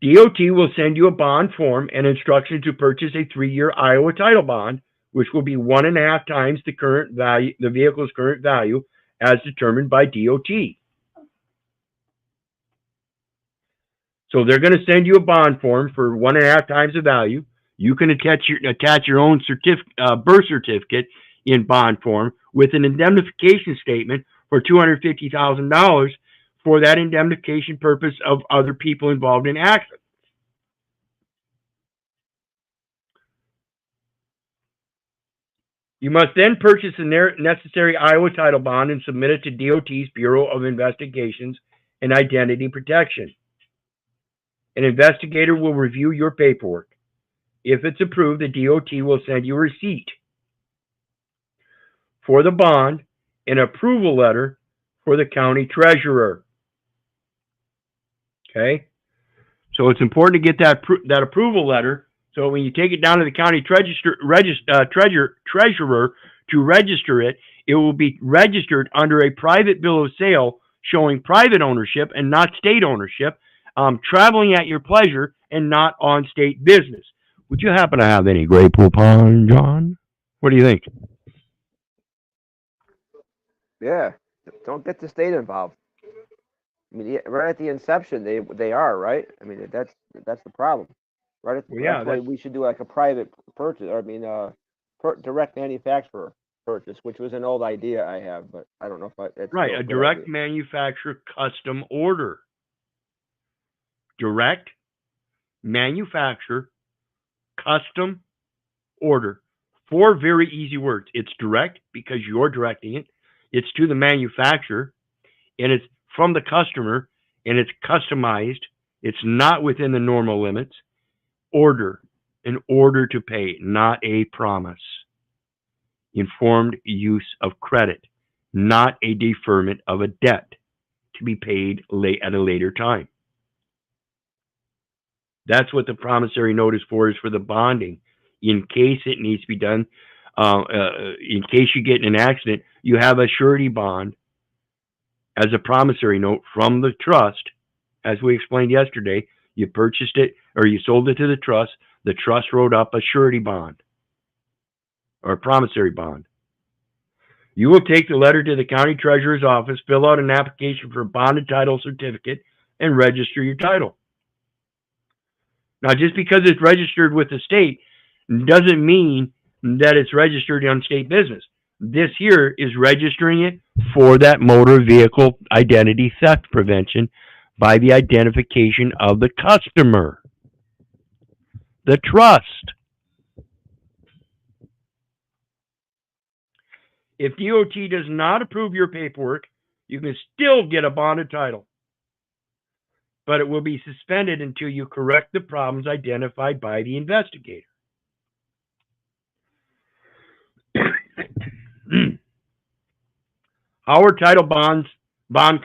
DOT will send you a bond form and instructions to purchase a 3-year Iowa title bond, which will be 1.5 times the current value, the vehicle's current value, as determined by DOT. So they're going to send you a bond form for 1.5 times the value. You can attach your own birth certificate in bond form with an indemnification statement for $250,000 for that indemnification purpose of other people involved in accidents. You must then purchase the necessary Iowa title bond and submit it to DOT's Bureau of Investigations and Identity Protection. An investigator will review your paperwork. If it's approved, the DOT will send you a receipt for the bond, an approval letter for the county treasurer. Okay? So it's important to get that approval letter, so when you take it down to the county treasurer to register it, it will be registered under a private bill of sale showing private ownership and not state ownership, traveling at your pleasure and not on state business. Would you happen to have any Grey Poupon, John? What do you think? Yeah, don't get the state involved. I mean, right at the inception, they are right. I mean, that's the problem. Right. Well, yeah, That's why we should do like a private purchase. Or, I mean, direct manufacturer purchase, which was an old idea I have, but I don't know if it's right. still A a good direct idea. manufacturer custom order. Direct manufacturer custom order. 4 very easy words. It's direct because you're directing it. It's to the manufacturer, and it's from the customer, and it's customized. It's not within the normal limits. Order, an order to pay, not a promise. Informed use of credit, not a deferment of a debt to be paid at a later time. That's what the promissory note is for the bonding. In case it needs to be done, in case you get in an accident, you have a surety bond as a promissory note from the trust. As we explained yesterday, you purchased it or you sold it to the trust wrote up a surety bond or a promissory bond. You will take the letter to the county treasurer's office, fill out an application for a bonded title certificate, and register your title. Now, just because it's registered with the state doesn't mean that it's registered on state business. This here is registering it for that motor vehicle identity theft prevention by the identification of the customer, the trust. If DOT does not approve your paperwork, you can still get a bonded title, but it will be suspended until you correct the problems identified by the investigator. How are title bond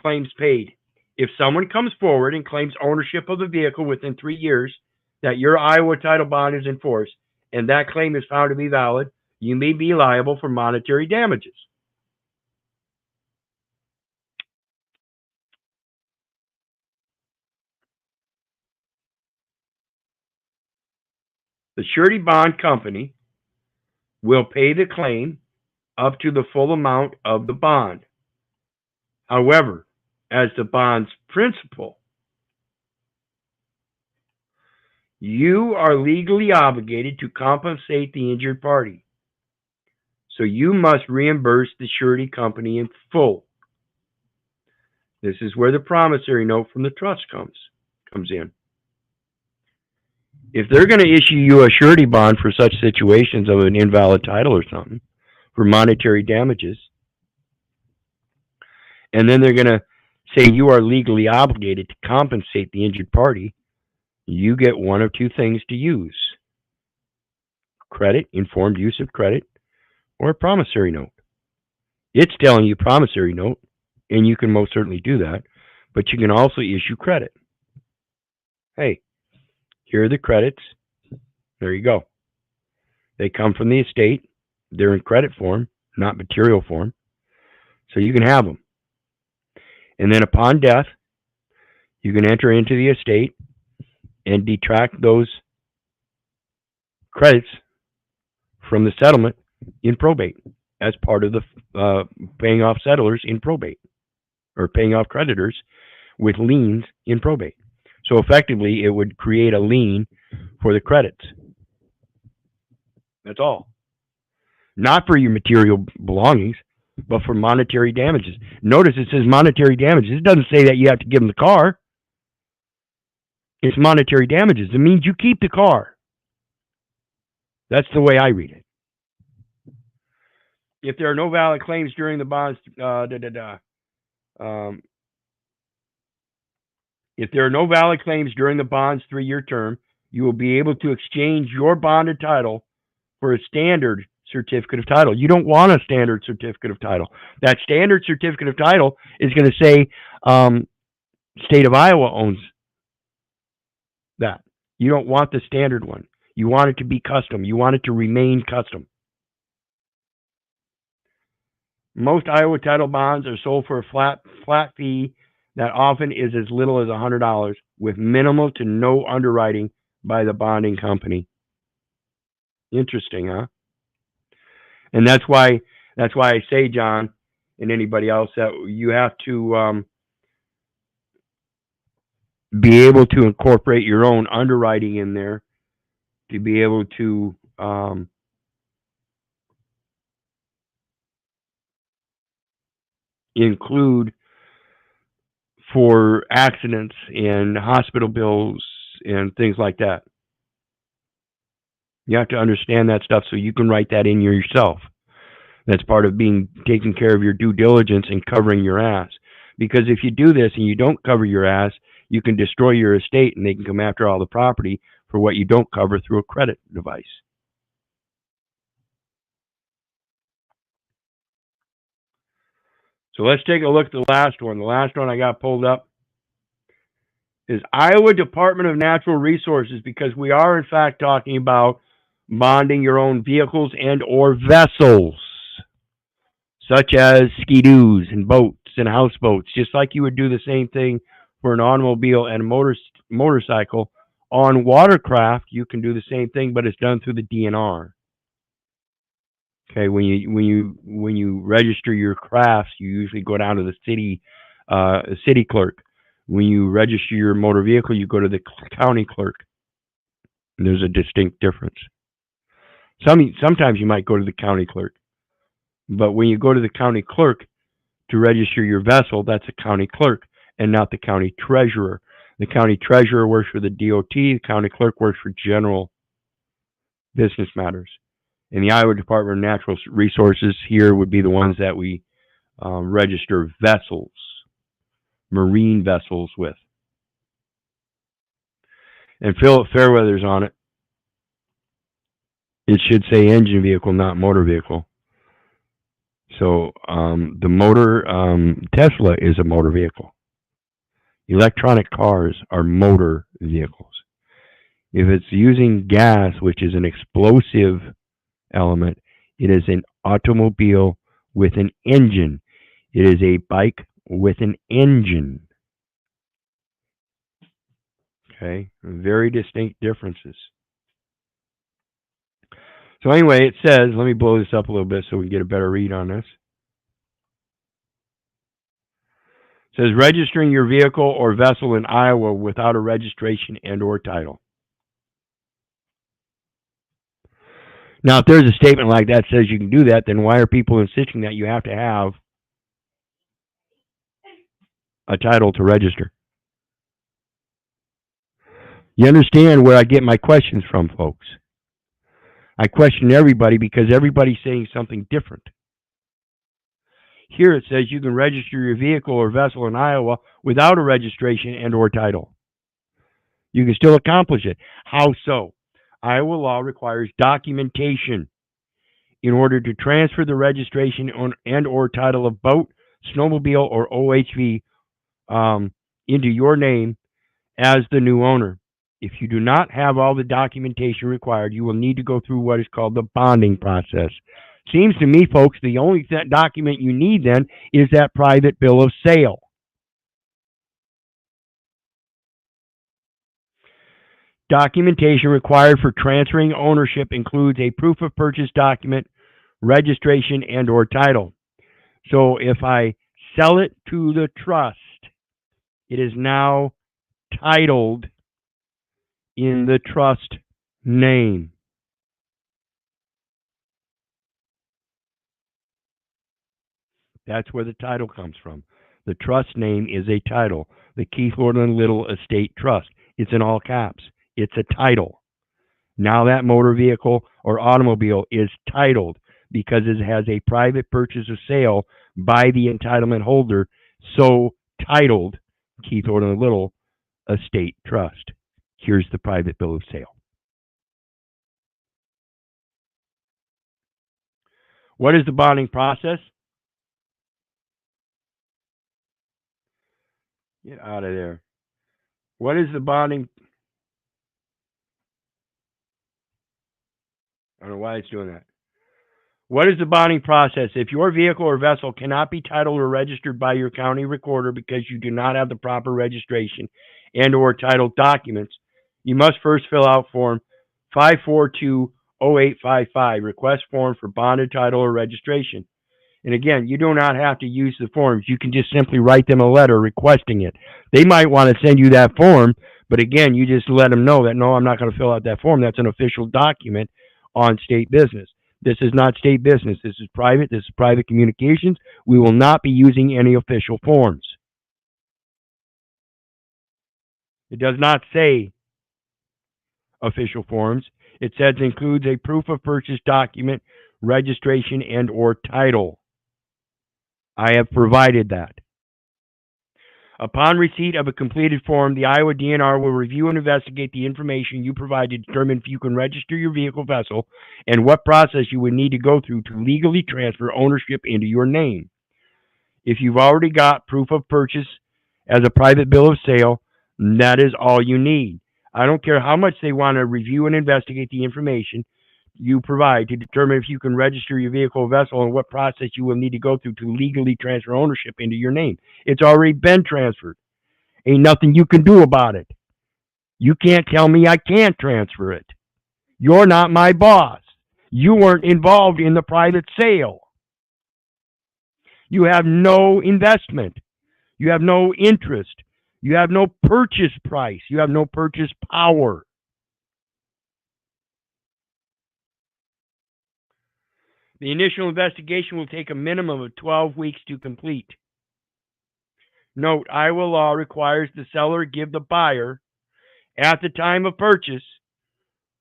claims paid? If someone comes forward and claims ownership of the vehicle within 3 years that your Iowa title bond is enforced, and that claim is found to be valid, you may be liable for monetary damages. The surety bond company will pay the claim up to the full amount of the bond. However, as the bond's principal, you are legally obligated to compensate the injured party. So you must reimburse the surety company in full. This is where the promissory note from the trust comes in. If they're going to issue you a surety bond for such situations of an invalid title or something for monetary damages, and then they're going to say you are legally obligated to compensate the injured party, you get one of two things to use: credit, informed use of credit, or a promissory note. It's telling you promissory note, and you can most certainly do that, but you can also issue credit. Hey, here are the credits. There you go. They come from the estate. They're in credit form, not material form. So you can have them. And then upon death, you can enter into the estate and detract those credits from the settlement in probate as part of the paying off settlers in probate, or paying off creditors with liens in probate. So effectively, it would create a lien for the credits. That's all. Not for your material belongings, but for monetary damages. Notice it says monetary damages. It doesn't say that you have to give them the car. It's monetary damages. It means you keep the car. That's the way I read it. If there are no valid claims during the bonds, if there are no valid claims during the bond's 3-year term, you will be able to exchange your bonded title for a standard certificate of title. You don't want a standard certificate of title. That standard certificate of title is going to say state of Iowa owns that. You don't want the standard one. You want it to be custom. You want it to remain custom. Most Iowa title bonds are sold for a flat fee that often is as little as $100, with minimal to no underwriting by the bonding company. Interesting, huh? And that's why I say, John, and anybody else, that you have to be able to incorporate your own underwriting in there to be able to include for accidents and hospital bills and things like that. You have to understand that stuff so you can write that in yourself. That's part of being taking care of your due diligence and covering your ass. Because if you do this and you don't cover your ass, you can destroy your estate and they can come after all the property for what you don't cover through a credit device. So let's take a look at the last one. The last one I got pulled up is Iowa Department of Natural Resources, because we are in fact talking about bonding your own vehicles and or vessels, such as ski-doos and boats and houseboats, just like you would do the same thing for an automobile and a motorcycle. On watercraft, you can do the same thing, but it's done through the DNR. Okay, when you register your crafts, you usually go down to the city clerk. When you register your motor vehicle, you go to the county clerk. And there's a distinct difference. Sometimes you might go to the county clerk, but when you go to the county clerk to register your vessel, that's a county clerk and not the county treasurer. The county treasurer works for the DOT. The county clerk works for general business matters. And the Iowa Department of Natural Resources here would be the ones that we register vessels, marine vessels with. And Philip Fairweather's on it. It should say engine vehicle, not motor vehicle. So the motor, Tesla is a motor vehicle. Electronic cars are motor vehicles. If it's using gas, which is an explosive element, it is an automobile with an engine. It is a bike with an engine. Okay, very distinct differences. So anyway, it says, let me blow this up a little bit so we can get a better read on this. It says registering your vehicle or vessel in Iowa without a registration and or title. Now, if there's a statement like that says you can do that, then why are people insisting that you have to have a title to register? You understand where I get my questions from, folks. I question everybody because everybody's saying something different. Here it says you can register your vehicle or vessel in Iowa without a registration and or title. You can still accomplish it. How so? Iowa law requires documentation in order to transfer the registration and or title of boat, snowmobile, or OHV into your name as the new owner. If you do not have all the documentation required, you will need to go through what is called the bonding process. Seems to me, folks, the only document you need then is that private bill of sale. Documentation required for transferring ownership includes a proof of purchase document, registration, and or title. So if I sell it to the trust, it is now titled in the trust name. That's where the title comes from. The trust name is a title. The Keith Lord and Little Estate Trust. It's in all caps. It's a title. Now that motor vehicle or automobile is titled because it has a private purchase or sale by the entitlement holder, so titled Keith Lord and Little Estate Trust. Here's the private bill of sale. What is the bonding process? Get out of there. What is the bonding? I don't know why it's doing that. What is the bonding process? If your vehicle or vessel cannot be titled or registered by your county recorder because you do not have the proper registration and or title documents, you must first fill out Form 5420855, request form for bonded title or registration. And again, you do not have to use the forms. You can just simply write them a letter requesting it. They might want to send you that form, but again, you just let them know that, no, I'm not going to fill out that form. That's an official document on state business. This is not state business. This is private. This is private communications. We will not be using any official forms. It does not say official forms. It says includes a proof of purchase document, registration, and or title. I have provided that. Upon receipt of a completed form, the Iowa DNR will review and investigate the information you provide to determine if you can register your vehicle vessel and what process you would need to go through to legally transfer ownership into your name. If you've already got proof of purchase as a private bill of sale, that is all you need. I don't care how much they want to review and investigate the information you provide to determine if you can register your vehicle or vessel and what process you will need to go through to legally transfer ownership into your name. It's already been transferred. Ain't nothing you can do about it. You can't tell me I can't transfer it. You're not my boss. You weren't involved in the private sale. You have no investment. You have no interest. You have no purchase price. You have no purchase power. The initial investigation will take a minimum of 12 weeks to complete. Note, Iowa law requires the seller give the buyer, at the time of purchase,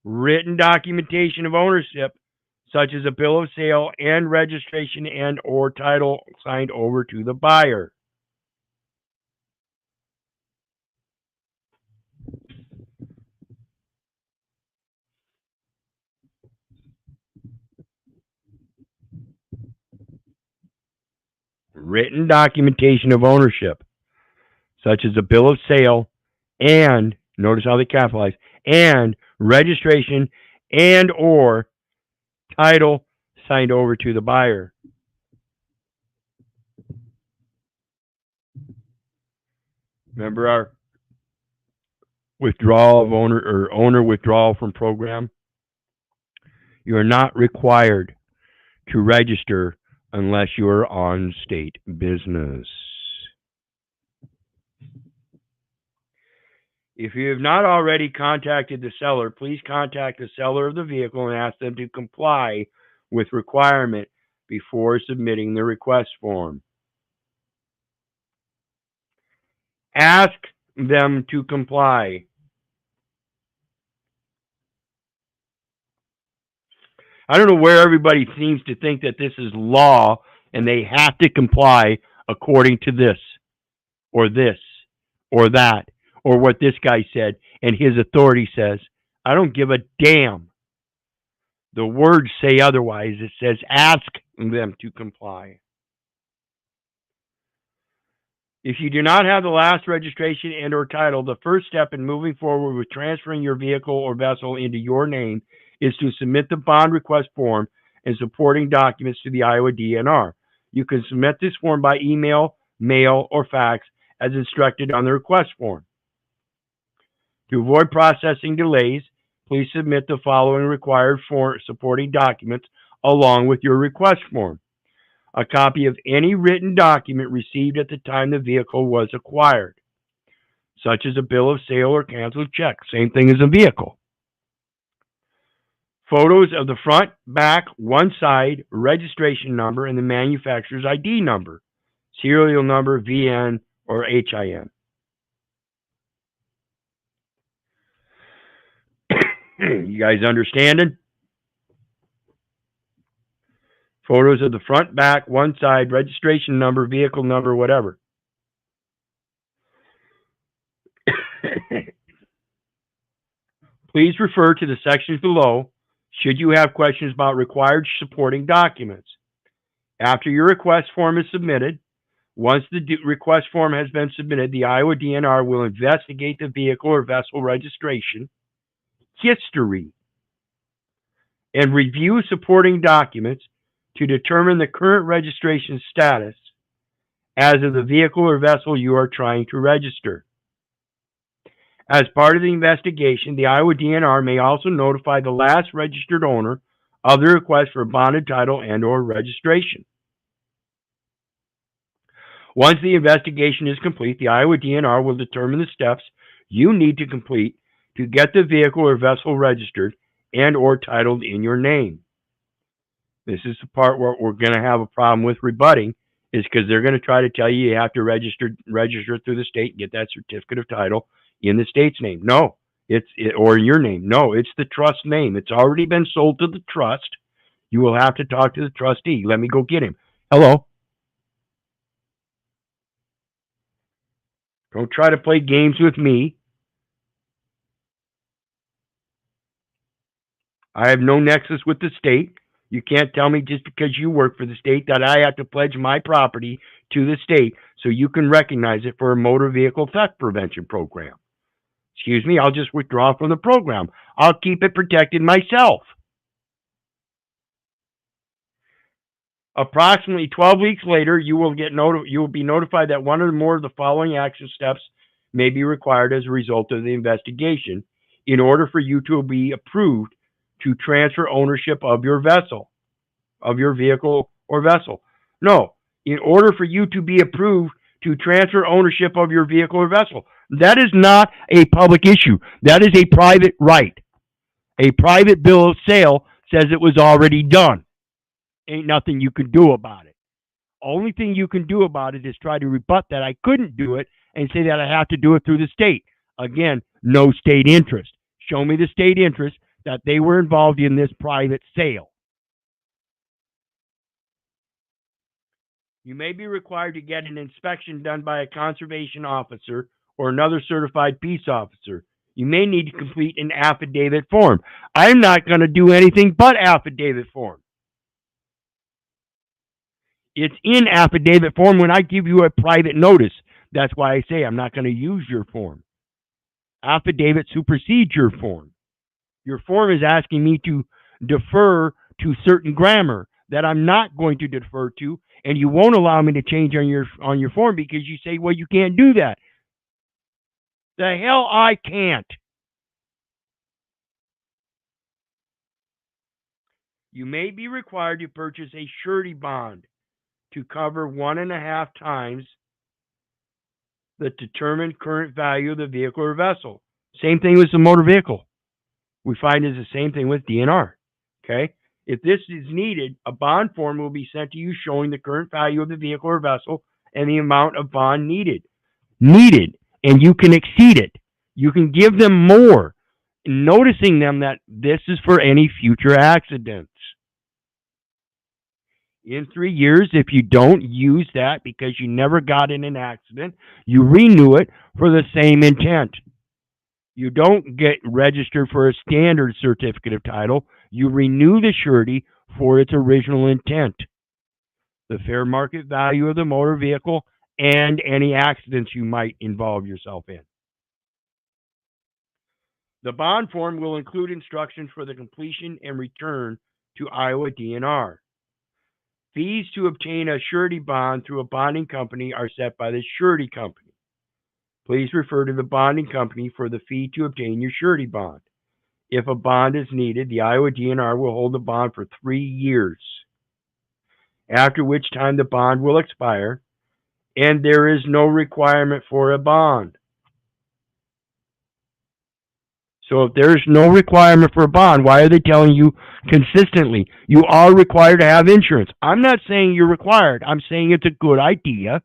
written documentation of ownership, such as a bill of sale and registration and or title signed over to the buyer. Written documentation of ownership, such as a bill of sale and, notice how they capitalize, and registration and or title signed over to the buyer. Remember our withdrawal of owner withdrawal from program? You are not required to register unless you are on state business. If you have not already contacted the seller, please contact the seller of the vehicle and ask them to comply with requirement before submitting the request form. Ask them to comply. I don't know where everybody seems to think that this is law and they have to comply according to this or that or what this guy said and his authority says. I don't give a damn. The words say otherwise. It says ask them to comply. If you do not have the last registration and or title, the first step in moving forward with transferring your vehicle or vessel into your name is to submit the bond request form and supporting documents to the Iowa DNR. You can submit this form by email, mail, or fax as instructed on the request form. To avoid processing delays, please submit the following required supporting documents along with your request form. A copy of any written document received at the time the vehicle was acquired, such as a bill of sale or canceled check, same thing as a vehicle. Photos of the front, back, one side, registration number, and the manufacturer's ID number, serial number, VN, or HIN. You guys understanding? Photos of the front, back, one side, registration number, vehicle number, whatever. Please refer to the sections below should you have questions about required supporting documents. After your request form is submitted, once the request form has been submitted, the Iowa DNR will investigate the vehicle or vessel registration history and review supporting documents to determine the current registration status as of the vehicle or vessel you are trying to register. As part of the investigation, the Iowa DNR may also notify the last registered owner of the request for bonded title and/or registration. Once the investigation is complete, the Iowa DNR will determine the steps you need to complete to get the vehicle or vessel registered and/or titled in your name. This is the part where we're going to have a problem with rebutting, is because they're going to try to tell you have to register through the state and get that certificate of title in the state's name. No, or in your name. No, it's the trust name. It's already been sold to the trust. You will have to talk to the trustee. Let me go get him. Hello. Don't try to play games with me. I have no nexus with the state. You can't tell me just because you work for the state that I have to pledge my property to the state so you can recognize it for a motor vehicle theft prevention program. Excuse me, I'll just withdraw from the program. I'll keep it protected myself. Approximately 12 weeks later, you will be notified that one or more of the following action steps may be required as a result of the investigation in order for you to be approved to transfer ownership of your vessel, of your vehicle or vessel. No, in order for you to be approved to transfer ownership of your vehicle or vessel. That is not a public issue. That is a private right. A private bill of sale says it was already done. Ain't nothing you can do about it. Only thing you can do about it is try to rebut that I couldn't do it and say that I have to do it through the state. Again, no state interest. Show me the state interest that they were involved in this private sale. You may be required to get an inspection done by a conservation officer or another certified peace officer. You may need to complete an affidavit form. I'm not going to do anything but affidavit form. It's in affidavit form when I give you a private notice. That's why I say I'm not going to use your form. Affidavit supersedes your form. Your form is asking me to defer to certain grammar that I'm not going to defer to, and you won't allow me to change on your form because you say, well, you can't do that. The hell I can't. You may be required to purchase a surety bond to cover 1.5 times the determined current value of the vehicle or vessel. Same thing with the motor vehicle. We find is the same thing with DNR. Okay? If this is needed, a bond form will be sent to you showing the current value of the vehicle or vessel and the amount of bond needed. And you can exceed it. You can give them more, noticing them that this is for any future accidents. In 3 years, if you don't use that because you never got in an accident, you renew it for the same intent. You don't get registered for a standard certificate of title. You renew the surety for its original intent, the fair market value of the motor vehicle, and any accidents you might involve yourself in. The bond form will include instructions for the completion and return to Iowa DNR. Fees to obtain a surety bond through a bonding company are set by the surety company. Please refer to the bonding company for the fee to obtain your surety bond. If a bond is needed, the Iowa DNR will hold the bond for 3 years, after which time the bond will expire, and there is no requirement for a bond. So if there's no requirement for a bond, why are they telling you consistently you are required to have insurance? I'm not saying you're required. I'm saying it's a good idea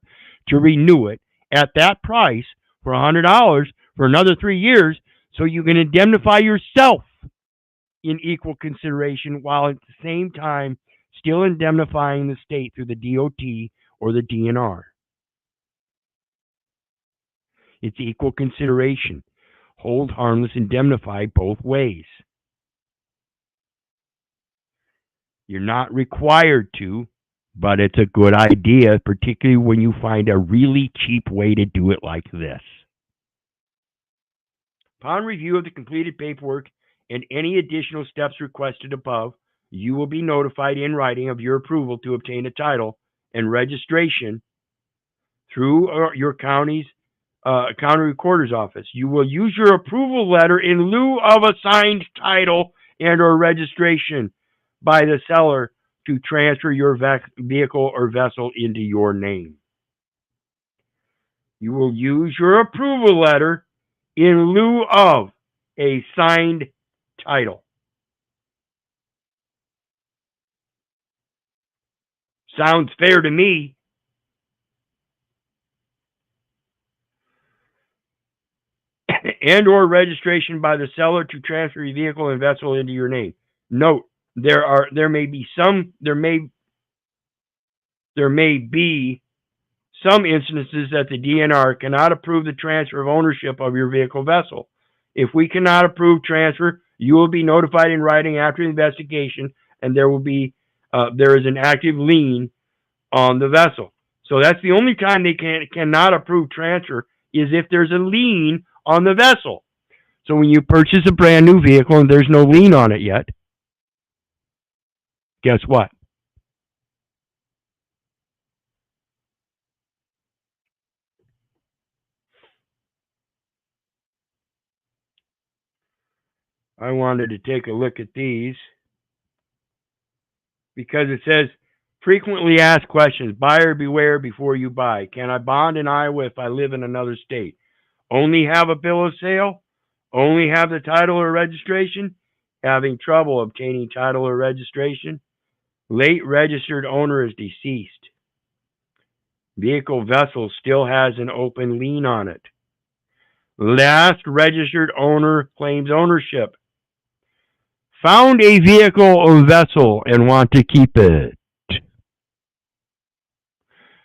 to renew it at that price for $100 for another 3 years so you can indemnify yourself in equal consideration while at the same time still indemnifying the state through the DOT or the DNR. It's equal consideration. Hold harmless, indemnify both ways. You're not required to, but it's a good idea, particularly when you find a really cheap way to do it like this. Upon review of the completed paperwork and any additional steps requested above, you will be notified in writing of your approval to obtain a title and registration through your county recorder's office. You will use your approval letter in lieu of a signed title and or registration by the seller to transfer your vehicle or vessel into your name. You will use your approval letter in lieu of a signed title. Sounds fair to me. And or registration by the seller to transfer your vehicle and vessel into your name. Note, there may be some instances that the DNR cannot approve the transfer of ownership of your vehicle vessel. If we cannot approve transfer, you will be notified in writing after the investigation, and there is an active lien on the vessel. So that's the only time they cannot approve transfer is if there's a lien on the vessel. So when you purchase a brand new vehicle and there's no lien on it yet, guess what? I wanted to take a look at these because it says frequently asked questions. Buyer beware before you buy. Can I bond in Iowa if I live in another state? Only have a bill of sale? Only have the title or registration? Having trouble obtaining title or registration? Late registered owner is deceased. Vehicle vessel still has an open lien on it. Last registered owner claims ownership. Found a vehicle or vessel and want to keep it.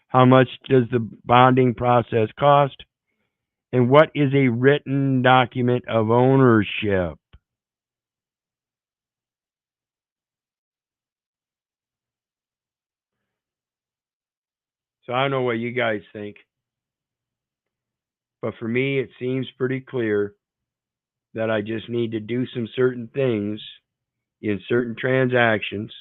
How much does the bonding process cost? And what is a written document of ownership? So I don't know what you guys think. But for me, it seems pretty clear that I just need to do some certain things in certain transactions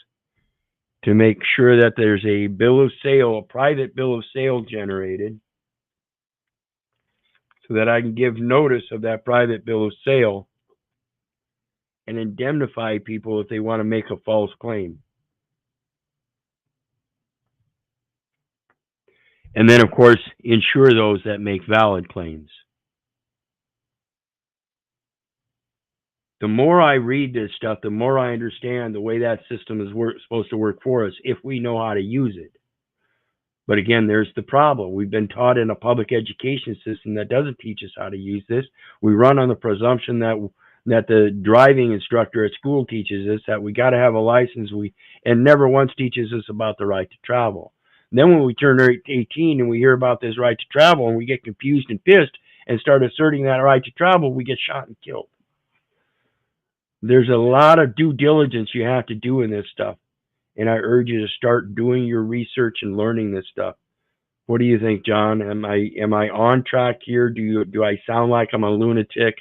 to make sure that there's a bill of sale, a private bill of sale generated, so that I can give notice of that private bill of sale and indemnify people if they want to make a false claim. And then, of course, insure those that make valid claims. The more I read this stuff, the more I understand the way that system is supposed to work for us if we know how to use it. But again, there's the problem. We've been taught in a public education system that doesn't teach us how to use this. We run on the presumption that the driving instructor at school teaches us that we got to have a license, and never once teaches us about the right to travel. And then when we turn 18 and we hear about this right to travel and we get confused and pissed and start asserting that right to travel, we get shot and killed. There's a lot of due diligence you have to do in this stuff. And I urge you to start doing your research and learning this stuff. What do you think, John? Am I on track here? Do I sound like I'm a lunatic?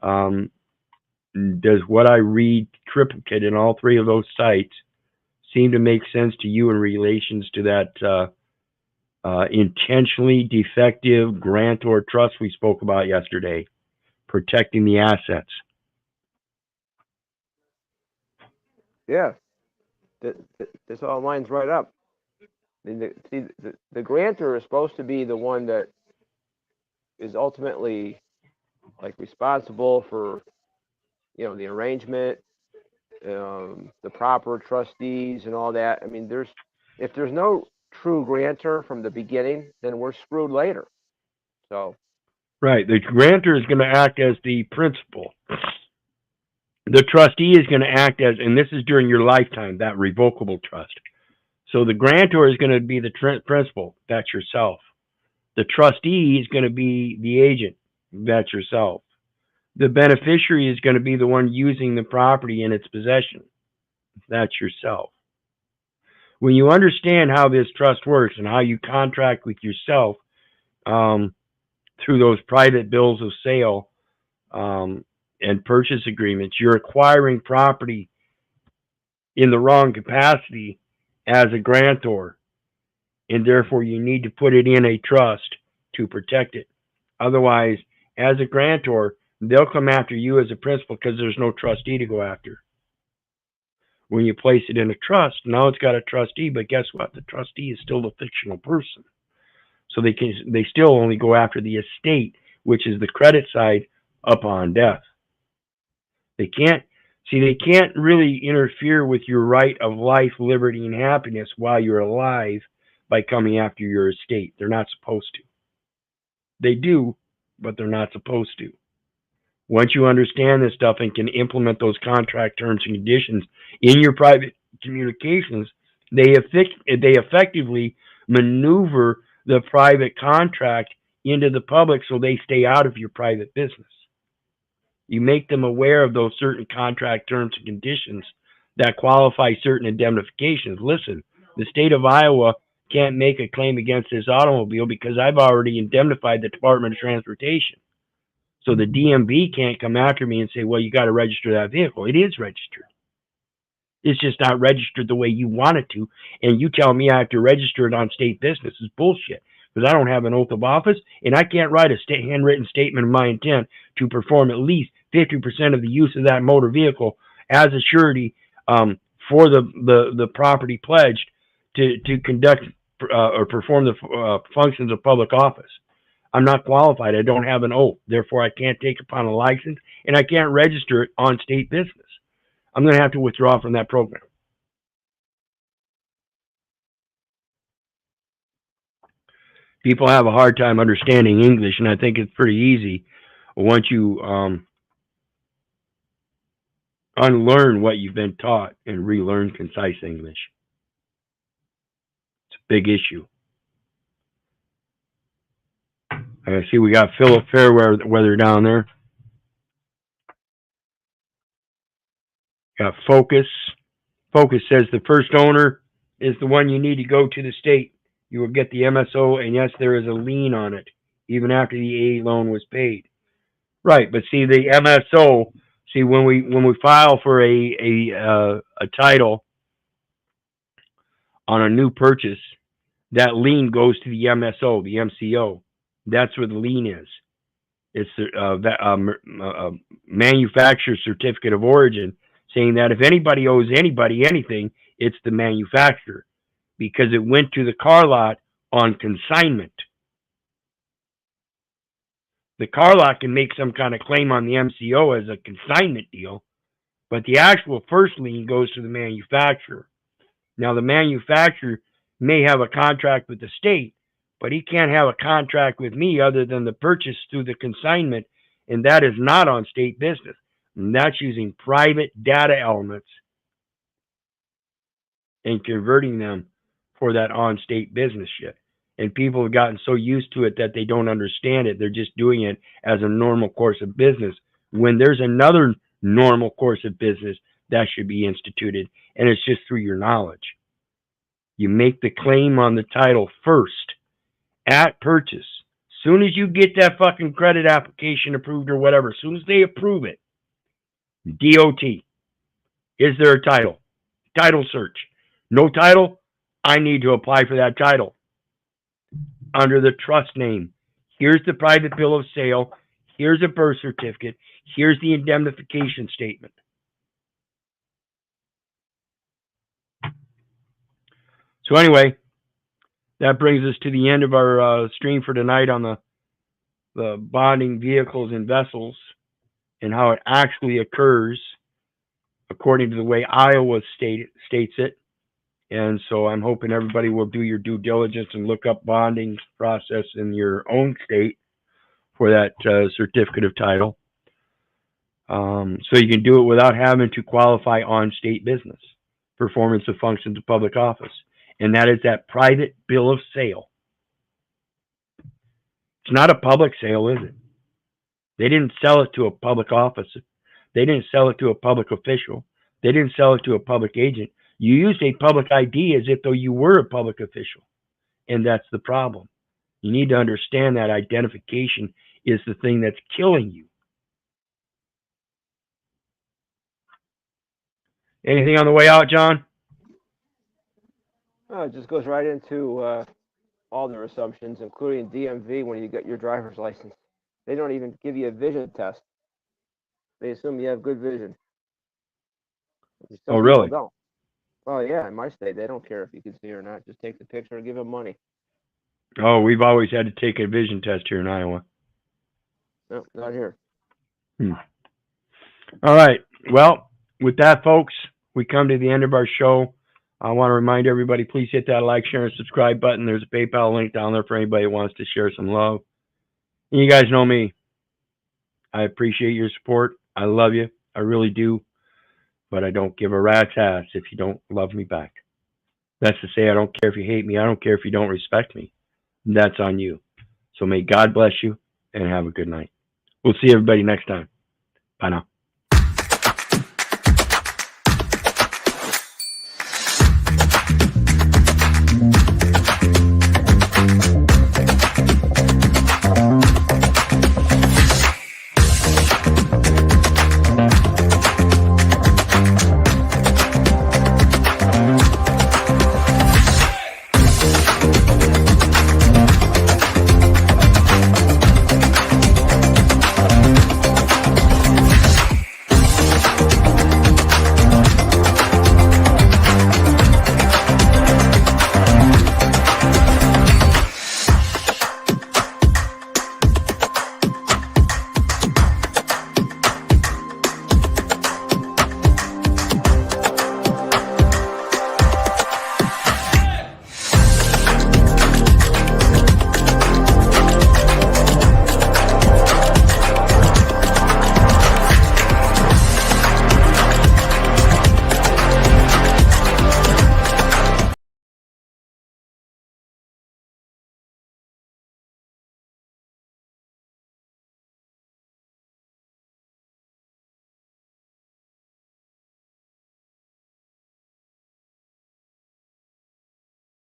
Does what I read, triplicate in all three of those sites, seem to make sense to you in relations to that intentionally defective grantor trust we spoke about yesterday, protecting the assets? Yeah, this all lines right up. I mean, the grantor is supposed to be the one that is ultimately like responsible for, the arrangement, the proper trustees and all that. I mean, if there's no true grantor from the beginning, then we're screwed later. So. Right, the grantor is going to act as the principal. The trustee is going to act as, and this is during your lifetime, that revocable trust. So the grantor is going to be the principal, that's yourself. The trustee is going to be the agent, that's yourself. The beneficiary is going to be the one using the property in its possession, that's yourself. When you understand how this trust works and how you contract with yourself through those private bills of sale and purchase agreements, you're acquiring property in the wrong capacity as a grantor, and therefore you need to put it in a trust to protect it. Otherwise, as a grantor, they'll come after you as a principal because there's no trustee to go after. When you place it in a trust, now it's got a trustee, but guess what? The trustee is still a fictional person. So they still only go after the estate, which is the credit side, upon death. They can't really interfere with your right of life, liberty, and happiness while you're alive by coming after your estate. They're not supposed to. They do, but they're not supposed to. Once you understand this stuff and can implement those contract terms and conditions in your private communications, they effectively maneuver the private contract into the public so they stay out of your private business. You make them aware of those certain contract terms and conditions that qualify certain indemnifications. Listen, the state of Iowa can't make a claim against this automobile because I've already indemnified the Department of Transportation. So the DMV can't come after me and say, well, you got to register that vehicle. It is registered. It's just not registered the way you want it to. And you tell me I have to register it on state business is bullshit, because I don't have an oath of office, and I can't write a handwritten statement of my intent to perform at least 50% of the use of that motor vehicle as a surety for the property pledged to conduct or perform the functions of public office. I'm not qualified. I don't have an oath. Therefore, I can't take upon a license, and I can't register it on state business. I'm going to have to withdraw from that program. People have a hard time understanding English, and I think it's pretty easy once you unlearn what you've been taught and relearn concise English. It's a big issue. I see we got Philip Fairweather down there. Got Focus. Focus says the first owner is the one you need to go to the state. You will get the MSO, and yes, there is a lien on it, even after the A loan was paid. Right, but see the MSO. See when we file for a title on a new purchase, that lien goes to the MSO, the MCO. That's what the lien is. It's a manufacturer certificate of origin, saying that if anybody owes anybody anything, it's the manufacturer, because it went to the car lot on consignment. The car lot can make some kind of claim on the MCO as a consignment deal, but the actual first lien goes to the manufacturer. Now, the manufacturer may have a contract with the state, but he can't have a contract with me other than the purchase through the consignment, and that is not on state business. And that's using private data elements and converting them for that on-state business shit. And people have gotten so used to it that they don't understand it. They're just doing it as a normal course of business, when there's another normal course of business that should be instituted, and it's just through your knowledge. You make the claim on the title first at purchase. Soon as you get that fucking credit application approved or whatever, as soon as they approve it, DOT, is there a title? Title search. No title? I need to apply for that title under the trust name. Here's the private bill of sale. Here's a birth certificate. Here's the indemnification statement. So anyway, that brings us to the end of our stream for tonight on the bonding vehicles and vessels and how it actually occurs according to the way Iowa states it. And so I'm hoping everybody will do your due diligence and look up bonding process in your own state for that certificate of title. So you can do it without having to qualify on state business, performance of functions of public office. And that is that private bill of sale. It's not a public sale, is it? They didn't sell it to a public officer. They didn't sell it to a public official. They didn't sell it to a public agent. You used a public ID as if though you were a public official. And that's the problem. You need to understand that identification is the thing that's killing you. Anything on the way out, John? Oh, it just goes right into all their assumptions, including DMV when you get your driver's license. They don't even give you a vision test. They assume you have good vision. Oh, Some people really? don't. Oh yeah, in my state, they don't care if you can see or not. Just take the picture and give them money. Oh, we've always had to take a vision test here in Iowa. No, not here. All right. Well, with that, folks, we come to the end of our show. I want to remind everybody, please hit that like, share, and subscribe button. There's a PayPal link down there for anybody who wants to share some love. And you guys know me. I appreciate your support. I love you. I really do. But I don't give a rat's ass if you don't love me back. That's to say, I don't care if you hate me. I don't care if you don't respect me. That's on you. So may God bless you and have a good night. We'll see everybody next time. Bye now.